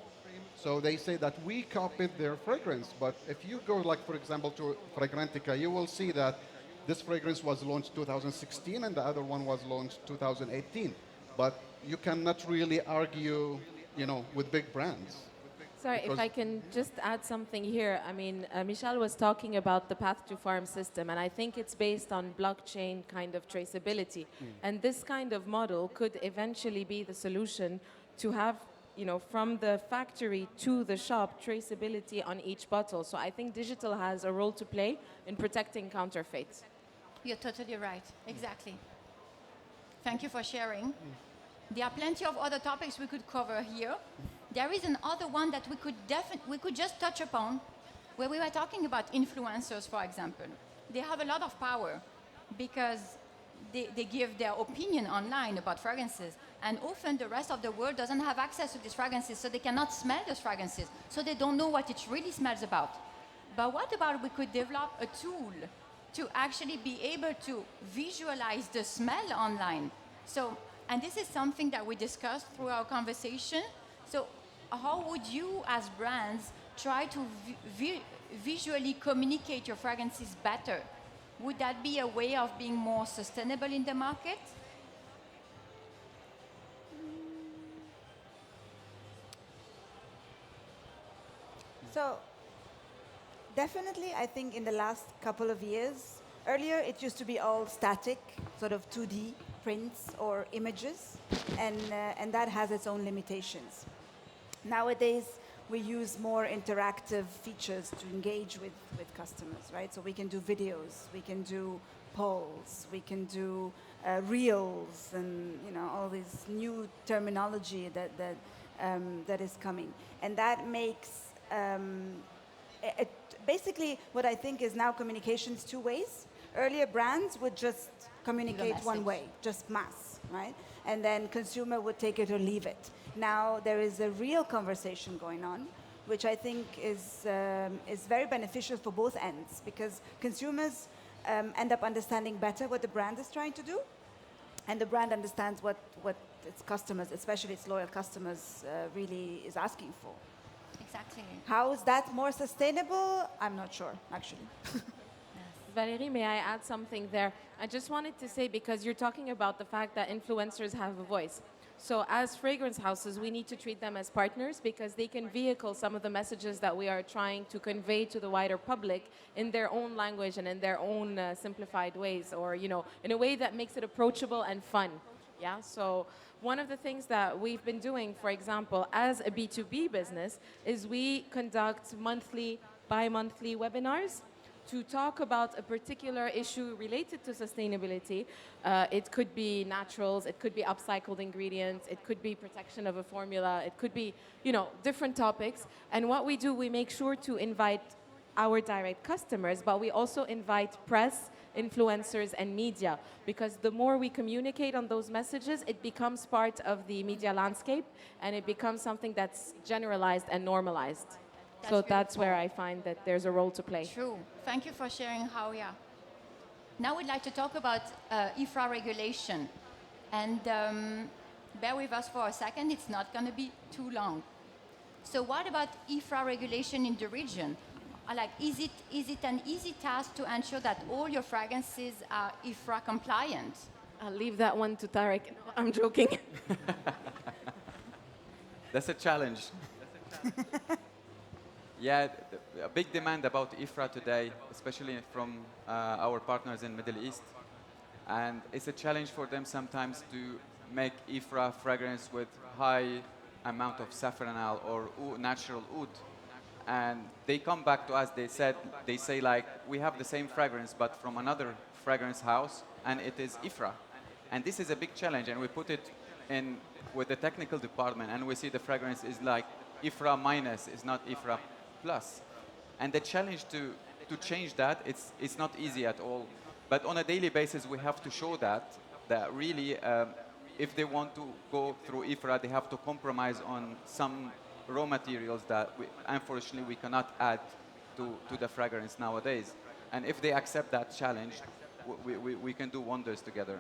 So they say that we copied their fragrance. But if you go, like, for example, to Fragrantica, you will see that this fragrance was launched 2016 and the other one was launched 2018. But you cannot really argue, with big brands. Sorry, if I can just add something here. I mean, Michel was talking about the path to farm system, and I think it's based on blockchain kind of traceability. And this kind of model could eventually be the solution to have, from the factory to the shop, traceability on each bottle. So I think digital has a role to play in protecting counterfeits. You're totally right. Exactly. Thank you for sharing. There are plenty of other topics we could cover here. There is another one that we could just touch upon, where we were talking about influencers, for example. They have a lot of power because they give their opinion online about fragrances, and often the rest of the world doesn't have access to these fragrances, so they cannot smell those fragrances, so they don't know what it really smells about. But what about we could develop a tool to actually be able to visualize the smell online? So, and this is something that we discussed through our conversation. So how would you, as brands, try to visually communicate your fragrances better? Would that be a way of being more sustainable in the market? So definitely, I think in the last couple of years, earlier it used to be all static, sort of 2D prints or images, and that has its own limitations. Nowadays, we use more interactive features to engage with customers, right? So we can do videos, we can do polls, we can do reels, and all this new terminology that is coming, and that makes basically what I think is now communications two ways. Earlier, brands would just communicate one way, just mass, right? And then consumer would take it or leave it. Now there is a real conversation going on, which I think is very beneficial for both ends, because consumers end up understanding better what the brand is trying to do, and the brand understands what its customers, especially its loyal customers, really is asking for. Exactly. How is that more sustainable? I'm not sure, actually. Valérie, may I add something there? I just wanted to say, because you're talking about the fact that influencers have a voice. So as fragrance houses, we need to treat them as partners, because they can vehicle some of the messages that we are trying to convey to the wider public in their own language and in their own simplified ways, or in a way that makes it approachable and fun. Yeah, so one of the things that we've been doing, for example, as a B2B business, is we conduct monthly, bi-monthly webinars to talk about a particular issue related to sustainability. It could be naturals, it could be upcycled ingredients, it could be protection of a formula, it could be, different topics. And what we do, we make sure to invite our direct customers, but we also invite press, influencers, and media, because the more we communicate on those messages, it becomes part of the media landscape, and it becomes something that's generalized and normalized. So that's where I find that there's a role to play. True. Thank you for sharing, Hawia. Now we'd like to talk about IFRA regulation. And bear with us for a second, it's not going to be too long. So what about IFRA regulation in the region? Is it an easy task to ensure that all your fragrances are IFRA compliant? I'll leave that one to Tarek. I'm joking. That's a challenge. Yeah, a big demand about IFRA today, especially from our partners in Middle East. And it's a challenge for them sometimes to make IFRA fragrance with high amount of safranal or natural oud. And they come back to us, they say like, we have the same fragrance, but from another fragrance house, and it is IFRA. And this is a big challenge, and we put it in with the technical department, and we see the fragrance is like IFRA minus, is not IFRA plus. And the challenge to change that, it's not easy at all. But on a daily basis, we have to show that really, if they want to go through IFRA, they have to compromise on some raw materials that unfortunately we cannot add to the fragrance nowadays. And if they accept that challenge, we can do wonders together.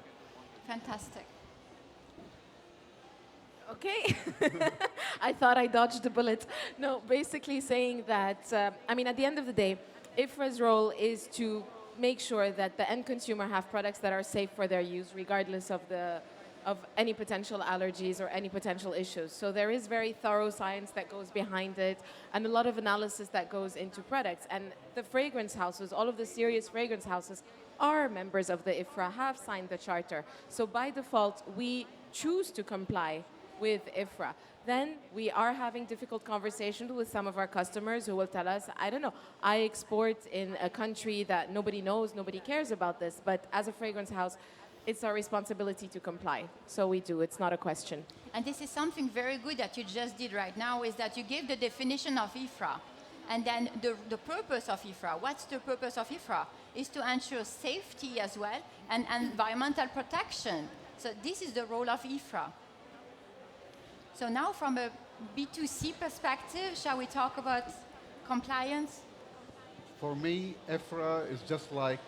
Fantastic. Okay. I thought I dodged the bullet. No, basically saying that, I mean, at the end of the day, IFRA's role is to make sure that the end consumer have products that are safe for their use, regardless of any potential allergies or any potential issues. So there is very thorough science that goes behind it and a lot of analysis that goes into products. And the fragrance houses, all of the serious fragrance houses, are members of the IFRA, have signed the charter. So by default, we choose to comply with IFRA. Then we are having difficult conversations with some of our customers who will tell us, I don't know, I export in a country that nobody knows, nobody cares about this, but as a fragrance house, it's our responsibility to comply. So we do, it's not a question. And this is something very good that you just did right now, is that you gave the definition of IFRA. And then the purpose of IFRA. What's the purpose of IFRA? Is to ensure safety as well and environmental protection. So this is the role of IFRA. So now from a B2C perspective, shall we talk about compliance? For me, IFRA is just like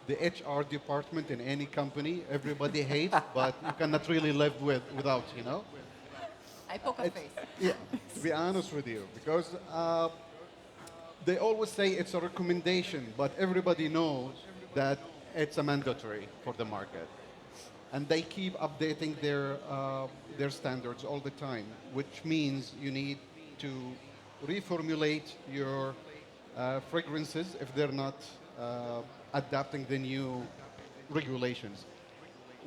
the HR department in any company. Everybody hates, but you cannot really live without, you know? I poker face. Yeah, to be honest with you, because they always say it's a recommendation, but everybody knows that it's a mandatory for the market. And they keep updating their standards all the time, which means you need to reformulate your fragrances if they're not adapting the new regulations.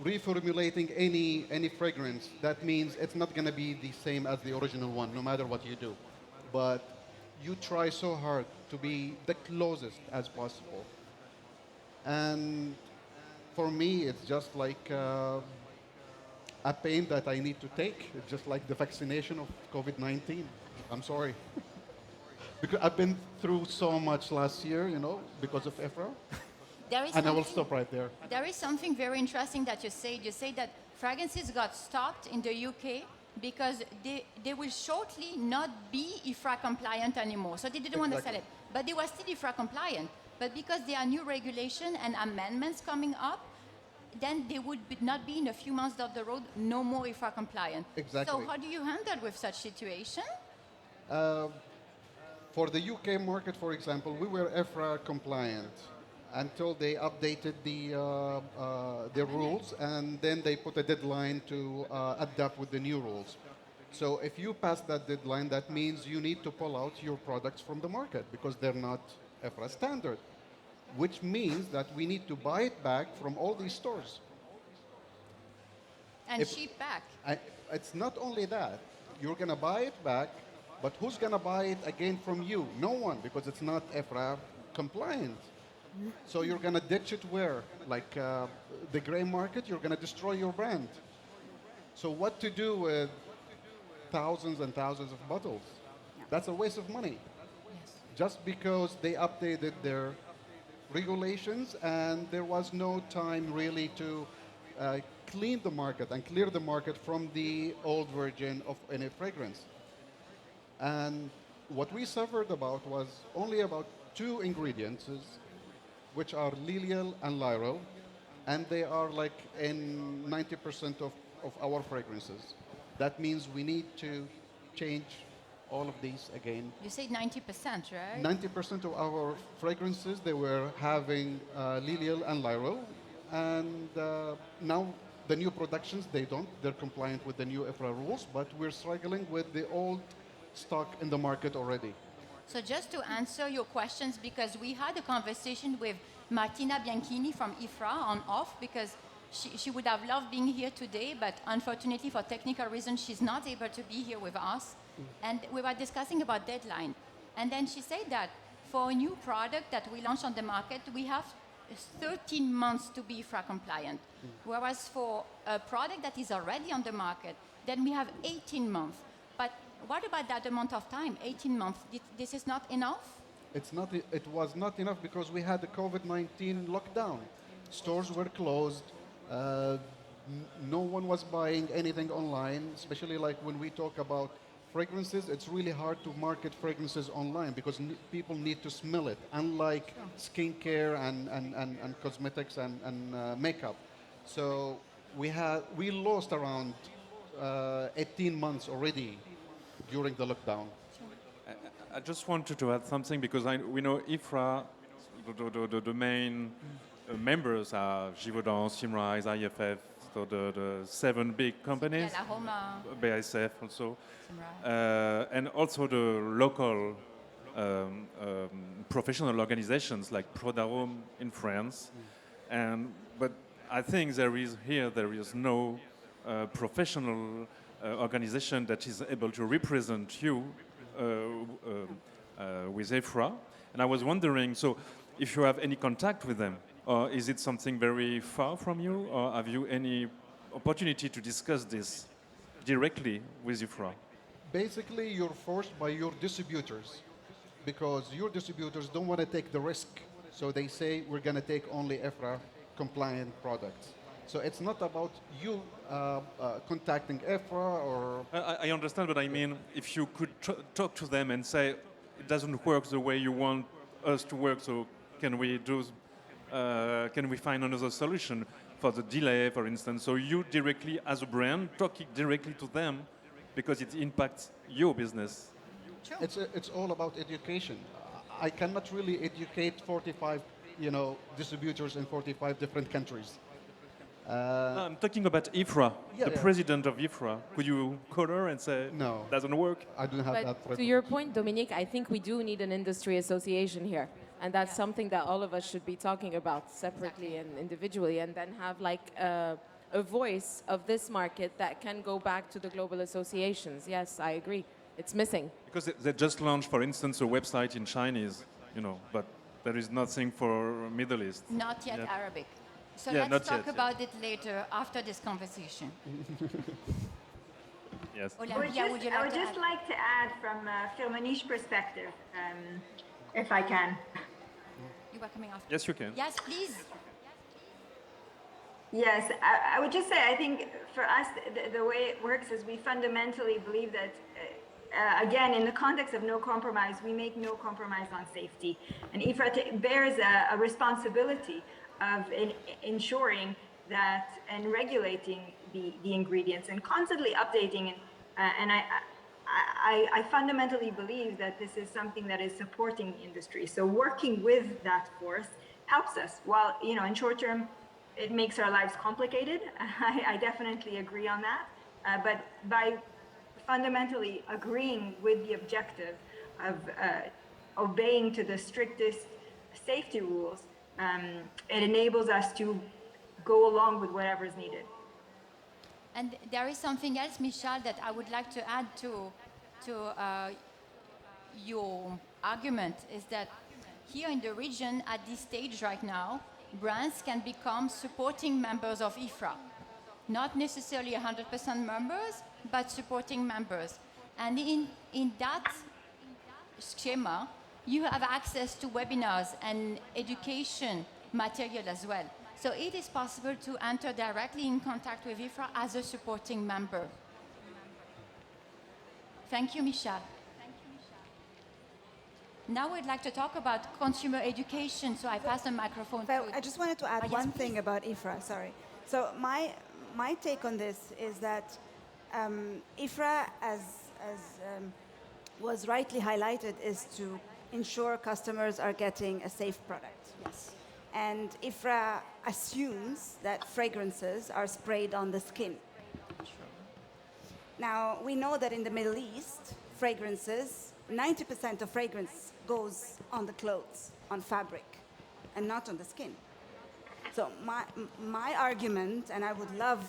Reformulating any fragrance, that means it's not going to be the same as the original one, no matter what you do. But you try so hard to be the closest as possible. And for me, it's just like a pain that I need to take. It's just like the vaccination of COVID-19. I'm sorry. Because I've been through so much last year, you know, because of IFRA. And I will stop right there. There is something very interesting that you said. You say that fragrances got stopped in the UK because they will shortly not be IFRA compliant anymore. So they didn't want to sell it. But they were still IFRA compliant. But because there are new regulation and amendments coming up, then they would not be in a few months down the road, no more IFRA compliant. Exactly. So how do you handle with such situation? For the UK market, for example, we were IFRA compliant until they updated their rules, and then they put a deadline to adapt with the new rules. So if you pass that deadline, that means you need to pull out your products from the market because they're not IFRA standard, which means that we need to buy it back from all these stores. And ship back. It's not only that. You're going to buy it back, but who's going to buy it again from you? No one, because it's not IFRA compliant. So you're going to ditch it where? Like the gray market, you're going to destroy your brand. So what to do with thousands and thousands of bottles? That's a waste of money. Just because they updated their regulations and there was no time really to clean the market and clear the market from the old version of any fragrance. And what we suffered about was only about 2 ingredients, which are lilial and lyral, and they are like in 90% of our fragrances. That means we need to change all of these again. You say 90%, right? 90% of our fragrances, they were having lilial and lyral, and now the new productions, they don't. They're compliant with the new IFRA rules, but we're struggling with the old stock in the market already. So just to answer your questions, because we had a conversation with Martina Bianchini from IFRA on off, because she would have loved being here today, but unfortunately for technical reasons, she's not able to be here with us. And we were discussing about deadline. And then she said that for a new product that we launch on the market, we have 13 months to be IFRA compliant. Whereas for a product that is already on the market, then we have 18 months. But what about that amount of time, 18 months? This is not enough? It was not enough because we had the COVID-19 lockdown. Stores were closed. No one was buying anything online, especially like when we talk about fragrances, it's really hard to market fragrances online because people need to smell it, unlike skincare and cosmetics and makeup. So we lost around 18 months already during the lockdown. I just wanted to add something because we know IFRA, the main members are Givaudan, Symrise, IFF, so the 7 big companies, Yeah, La Roma, BASF also, Symrise. and also the local professional organizations like Prodarome in France. But I think there is no professional organization that is able to represent you with EFRA. And I was wondering, so if you have any contact with them, or is it something very far from you, or have you any opportunity to discuss this directly with EFRA? Basically, you're forced by your distributors because your distributors don't want to take the risk. So they say, we're going to take only EFRA compliant products. So it's not about you contacting EFRA or... I understand, but I mean, if you could talk to them and say, it doesn't work the way you want us to work, so can we find another solution for the delay, for instance? So you directly, as a brand, talking directly to them because it impacts your business. Sure. It's all about education. I cannot really educate 45, distributors in 45 different countries. No, I'm talking about IFRA, the president of IFRA. Could you call her and say, no, doesn't work? I don't have that. But to your point, Dominique, I think we do need an industry association here. And that's something that all of us should be talking about separately and individually, and then have like a voice of this market that can go back to the global associations. Yes, I agree. It's missing. Because they just launched, for instance, a website in Chinese, but there is nothing for Middle East. Not yet Arabic. So Yeah, let's not talk yet, about it later after this conversation. Yes. Olympia, would you I like would to just add? like to add from a Firmenich perspective, if I can. You were coming after. Yes, you can. Yes, please. Yes, I would just say I think for us the way it works is we fundamentally believe that again in the context of no compromise we make no compromise on safety, and IFRA bears a responsibility of ensuring that and regulating the ingredients and constantly updating and I fundamentally believe that this is something that is supporting the industry. So working with that force helps us. While in short term it makes our lives complicated. I definitely agree on that. But by fundamentally agreeing with the objective of obeying to the strictest safety rules, it enables us to go along with whatever is needed. And there is something else, Michal, that I would like to add to your argument, is that here in the region, at this stage right now, brands can become supporting members of IFRA. Not necessarily 100% members, but supporting members. And in that schema, you have access to webinars and education material as well. So it is possible to enter directly in contact with IFRA as a supporting member. Thank you, Michal. Now we'd like to talk about consumer education, so I pass the microphone to... I just wanted to add yes, one please. thing about IFRA, sorry. So my take on this is that IFRA, as was rightly highlighted, is to ensure customers are getting a safe product. Yes. And IFRA assumes that fragrances are sprayed on the skin. Now, we know that in the Middle East, fragrances, 90% of fragrance goes on the clothes, on fabric, and not on the skin. So my argument, and I would love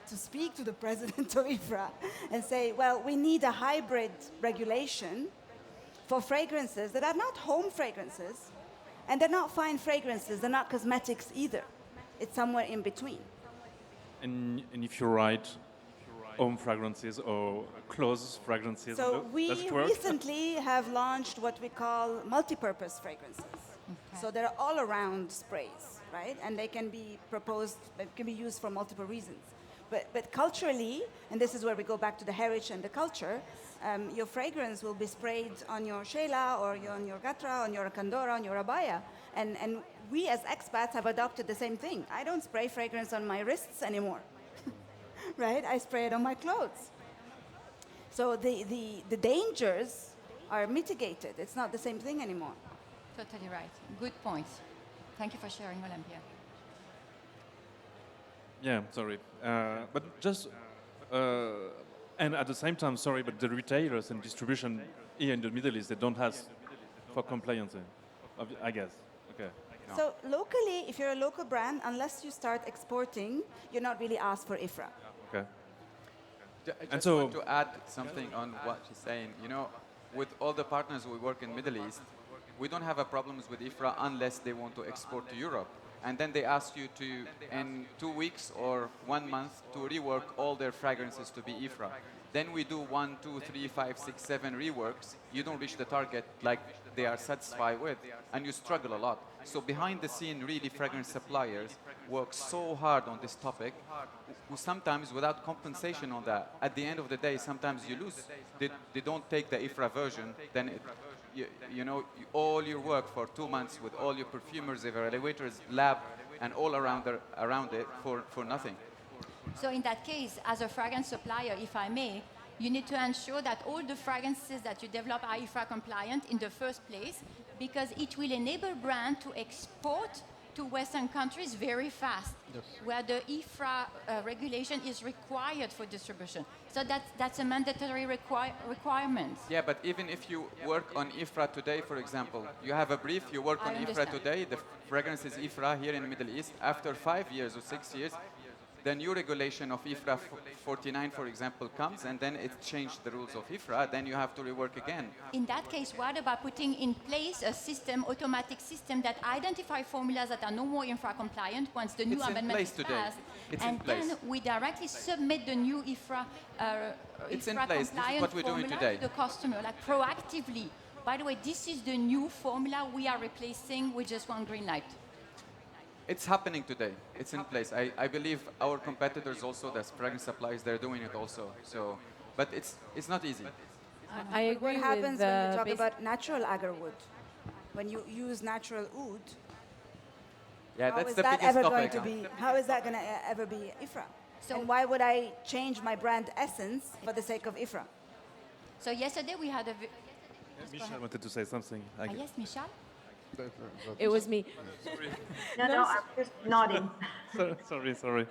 to speak to the president of IFRA and say, well, we need a hybrid regulation for fragrances that are not home fragrances, and they're not fine fragrances, they're not cosmetics either. It's somewhere in between. And if you write home fragrances or clothes fragrances, So does we it work? recently have launched what we call multi-purpose fragrances. Okay. So they're all-around sprays, right? And they can be proposed, they can be used for multiple reasons. But culturally, and this is where we go back to the heritage and the culture, your fragrance will be sprayed on your shela or on your gatra, on your kandora, on your abaya. And we as expats have adopted the same thing. I don't spray fragrance on my wrists anymore, right? I spray it on my clothes. So the dangers are mitigated. It's not the same thing anymore. Totally right. Good point. Thank you for sharing, Olympia. Yeah, sorry. But just, and at the same time, sorry, but the retailers and distribution here in the Middle East, they don't ask for compliance, I guess. Okay. No. So locally, if you're a local brand, unless you start exporting, you're not really asked for IFRA. Okay. I just want to add something on what she's saying. You know, with all the partners we work in Middle East, we don't have a problems with IFRA unless they want to export to Europe. And then they ask you to, in 2 weeks or 1 month, to rework all their fragrances to be IFRA. Then we do 1, 2, 3, 5, 6, 7 reworks. You don't reach the target like they are satisfied with, and you struggle a lot. So behind the scene, really, fragrance suppliers work so hard on this topic, who sometimes without compensation on that. At the end of the day, sometimes you lose. They don't take the IFRA version, then it, you know, all your work for 2 months with all your perfumers, evaluators, lab, and all around it for nothing. So in that case, as a fragrance supplier, if I may, you need to ensure that all the fragrances that you develop are IFRA compliant in the first place, because it will enable brand to export to Western countries very fast, yes, where the IFRA regulation is required for distribution. So that's a mandatory requirement. Yeah, but even if you work on IFRA today, for example, you have a brief, you work on IFRA today, the fragrance is IFRA here in the Middle East. After 5 years or 6 years, the new regulation of IFRA 49, for example, comes, and then it changed the rules of IFRA, then you have to rework again. In that case, what about putting in place a system, automatic system, that identifies formulas that are no more IFRA compliant once the new amendment is passed, and then we directly submit the new IFRA, compliant formula to the customer, like proactively. By the way, this is the new formula we are replacing with just one green light. It's happening today. It's in place. I believe our competitors also, the fragrance suppliers, they're doing it also. So, but it's not easy. I agree. What happens when you talk about natural agar wood? When you use natural oud, yeah, that's the biggest topic. How is that going to ever be IFRA? So, and why would I change my brand essence for the sake of IFRA? So yesterday we had a... Michelle wanted to say something. Yes, Michelle? It was me. No, I'm just nodding. Sorry.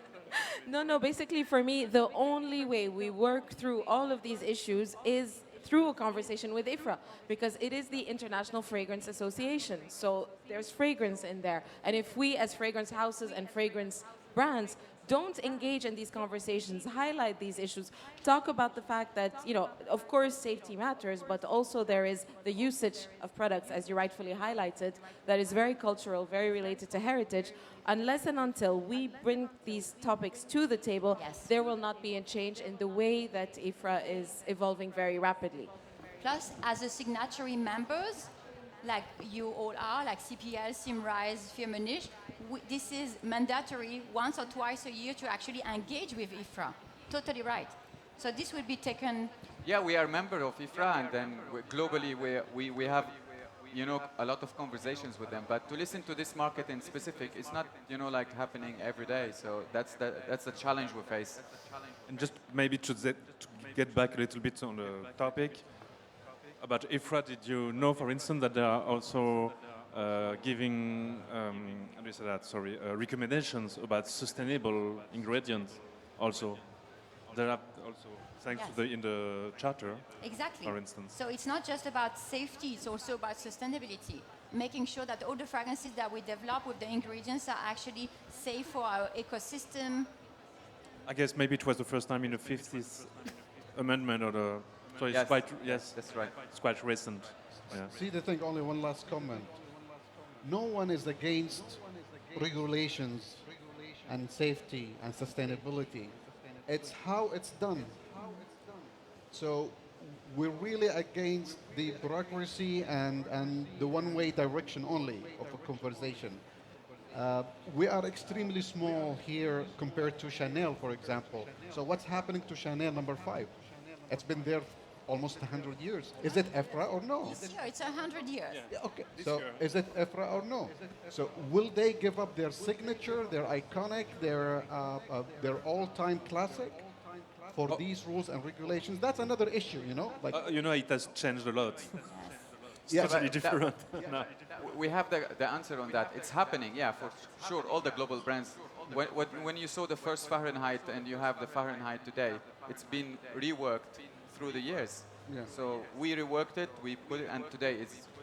No, basically for me, the only way we work through all of these issues is through a conversation with IFRA, because it is the International Fragrance Association. So there's fragrance in there. And if we as fragrance houses and fragrance brands don't engage in these conversations, highlight these issues, talk about the fact that, you know, of course safety matters, but also there is the usage of products, as you rightfully highlighted, that is very cultural, very related to heritage. Unless and until we bring these topics to the table, yes, there will not be a change in the way that IFRA is evolving very rapidly. Plus, as a signatory members, like you all are, like CPL, Simrise, Firmenich, this is mandatory once or twice a year to actually engage with IFRA. Totally right. So this will be taken... Yeah, we are a member of IFRA, and then globally we have, you know, a lot of conversations with them. But to listen to this market in specific, it's not, you know, like happening every day. So that's the challenge we face. And just maybe to get back a little bit on the topic, about IFRA, did you know, for instance, that they are also giving recommendations about sustainable ingredients also? There are also, thanks yes, to in the charter, exactly, for instance. So it's not just about safety, it's also about sustainability. Making sure that all the fragrances that we develop with the ingredients are actually safe for our ecosystem. I guess maybe it was the first time in the 50th amendment, or the... So it's yes, that's right. It's quite recent. Yeah. See the thing, only one last comment. No one is against regulations and safety and sustainability. It's how it's done. So we're really against the bureaucracy and the one-way direction only of a conversation. We are extremely small here compared to Chanel, for example. So what's happening to Chanel number 5? It's been there almost 100 years. Is it EFRA or no? This year, it's 100 years. Yeah, okay. So is it EFRA or no? So will they give up their signature, their iconic, their all-time classic for these rules and regulations? That's another issue, you know. Like it has changed a lot. It's Yeah. totally different. No. We have the answer on that. It's happening, yeah, for sure. All the global brands. When you saw the first Fahrenheit and you have the Fahrenheit today, it's been reworked through the years. Yeah. So we reworked it, we put it, and today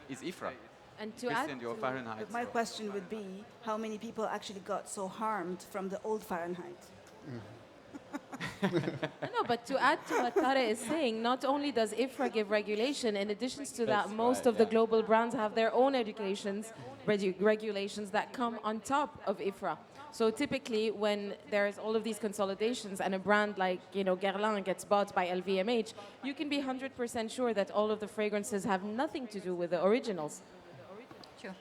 it's IFRA. And to Christian, add your to- Fahrenheit. My question would be, how many people actually got so harmed from the old Fahrenheit? No, but to add to what Tare is saying, not only does IFRA give regulation, in addition to that, most of the global brands have their own regulations that come on top of IFRA. So typically, when there's all of these consolidations and a brand like Guerlain gets bought by LVMH, you can be 100% sure that all of the fragrances have nothing to do with the originals. Sure.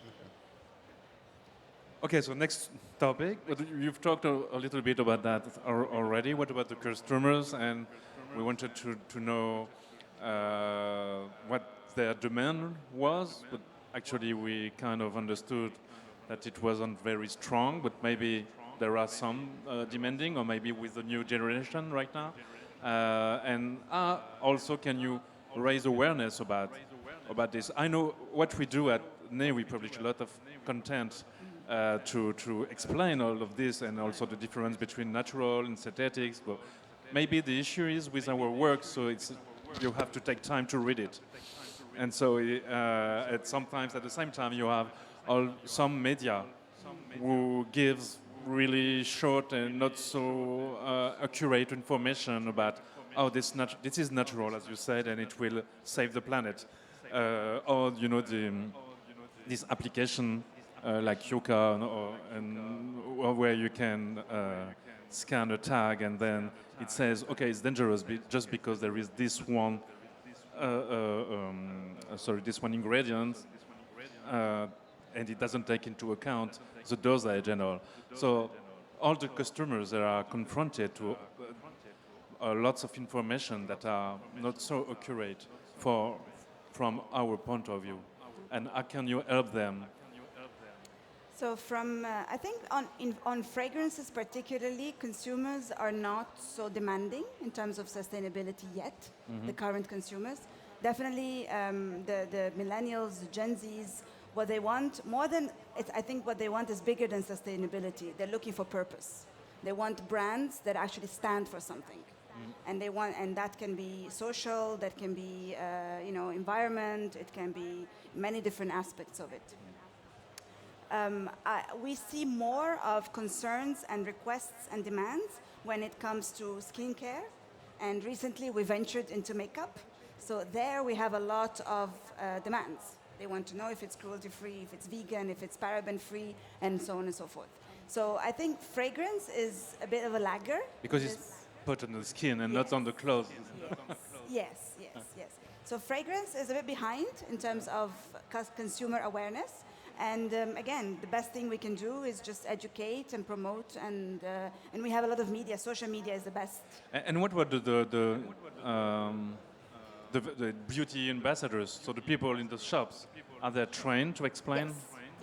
Okay, so next topic. You've talked a little bit about that already. What about the customers? And we wanted to know what their demand was, but actually we kind of understood that it wasn't very strong, but maybe there are some demanding, or maybe with the new generation right now. And also, can you raise awareness about this? I know what we do at NE, we publish a lot of content to explain all of this and also the difference between natural and synthetics. But maybe the issue is with our work, so you have to take time to read it. And so sometimes at the same time you have some media who gives really short and not so accurate information about this is natural, as you said, and it will save the planet. Or this application like Yuka, where you can scan a tag and then it says, okay, it's dangerous just because there is this one ingredient, and it doesn't take into account the dosage and all. So all the customers that are confronted to lots of information that are not so accurate from our point of view. And how can you help them? So I think on fragrances particularly, consumers are not so demanding in terms of sustainability yet, the current consumers. Definitely the millennials, the Gen Zs, what they want, I think what they want is bigger than sustainability. They're looking for purpose. They want brands that actually stand for something. And that can be social, that can be environment, it can be many different aspects of it. We see more of concerns and requests and demands when it comes to skincare, and recently we ventured into makeup. So there we have a lot of demands. They want to know if it's cruelty-free, if it's vegan, if it's paraben-free, and so on and so forth. So I think fragrance is a bit of a lagger. Because it's put on the skin and not on the clothes. Yes. So fragrance is a bit behind in terms of consumer awareness. And again, the best thing we can do is just educate and promote, and we have a lot of media. Social media is the best. And what were the beauty ambassadors? So the people in the shops, are they trained to explain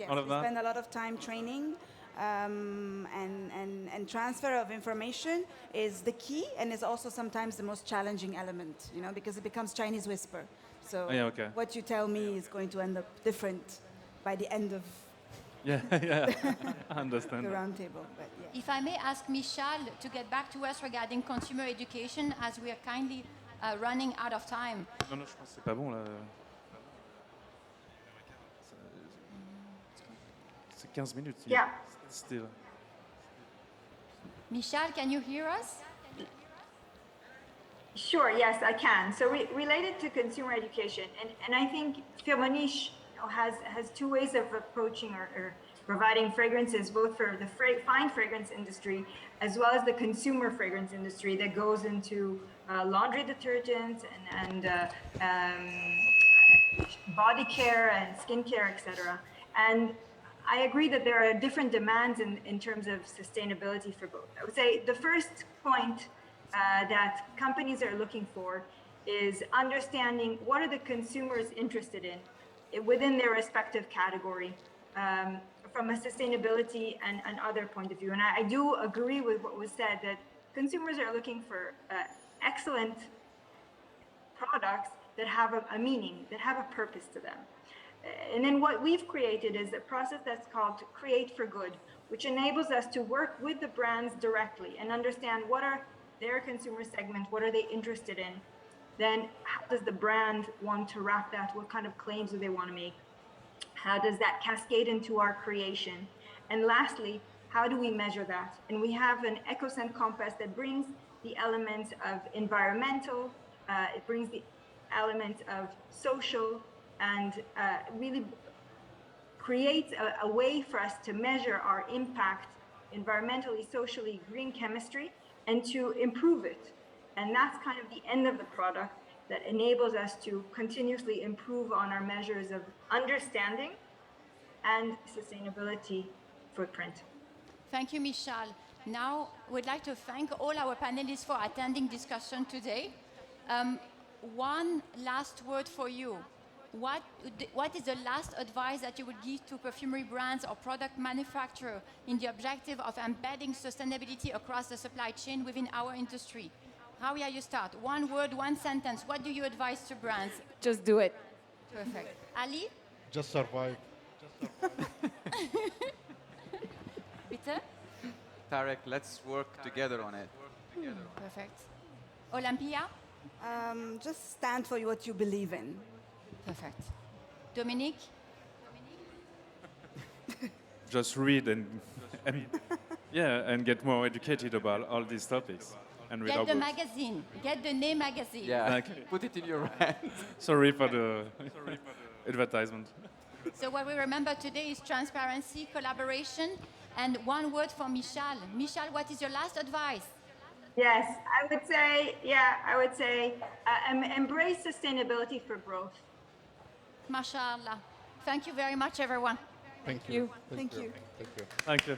all of that? We spend a lot of time training, and transfer of information is the key, and is also sometimes the most challenging element, because it becomes Chinese whisper. So what you tell me is going to end up different by the end of I understand. the round table. But yeah. If I may ask Michal to get back to us regarding consumer education, as we are kindly running out of time. Non, je pense que c'est pas bon là. C'est 15 minutes. Yeah. Still. Michal, can you hear us? Sure, yes, I can. So related to consumer education, and I think Firmenich has two ways of approaching or providing fragrances, both for the fine fragrance industry as well as the consumer fragrance industry that goes into laundry detergents and body care and skincare, etc. And I agree that there are different demands in terms of sustainability for both. I would say the first point that companies are looking for is understanding what are the consumers interested in within their respective category from a sustainability and other point of view. And I do agree with what was said, that consumers are looking for excellent products that have a meaning, that have a purpose to them. And then what we've created is a process that's called Create for Good, which enables us to work with the brands directly and understand what are their consumer segments, what are they interested in. Then how does the brand want to wrap that? What kind of claims do they want to make? How does that cascade into our creation? And lastly, how do we measure that? And we have an EcoScent compass that brings the elements of environmental, it brings the elements of social, and really creates a way for us to measure our impact environmentally, socially, green chemistry, and to improve it. And that's kind of the end of the product that enables us to continuously improve on our measures of understanding and sustainability footprint. Thank you, Michal. Now, we'd like to thank all our panelists for attending discussion today. One last word for you. What is the last advice that you would give to perfumery brands or product manufacturers in the objective of embedding sustainability across the supply chain within our industry? Rawia, you start. One word, one sentence. What do you advise to brands? Just do it. Perfect. Ali? Just survive. Peter? Tarek, let's work together on it. Perfect. Olympia? Just stand for what you believe in. Perfect. Dominique? Just read and get more educated about all these topics. And read our Get the books. magazine. Get the NEZ magazine. Yeah, put it in your hands. Sorry for the advertisement. So what we remember today is transparency, collaboration, and one word for Michal. Michal, what is your last advice? Yes, I would say embrace sustainability for growth. MashaAllah. Thank you very much, everyone. Thank you. Thank you. Thank you. Thank you.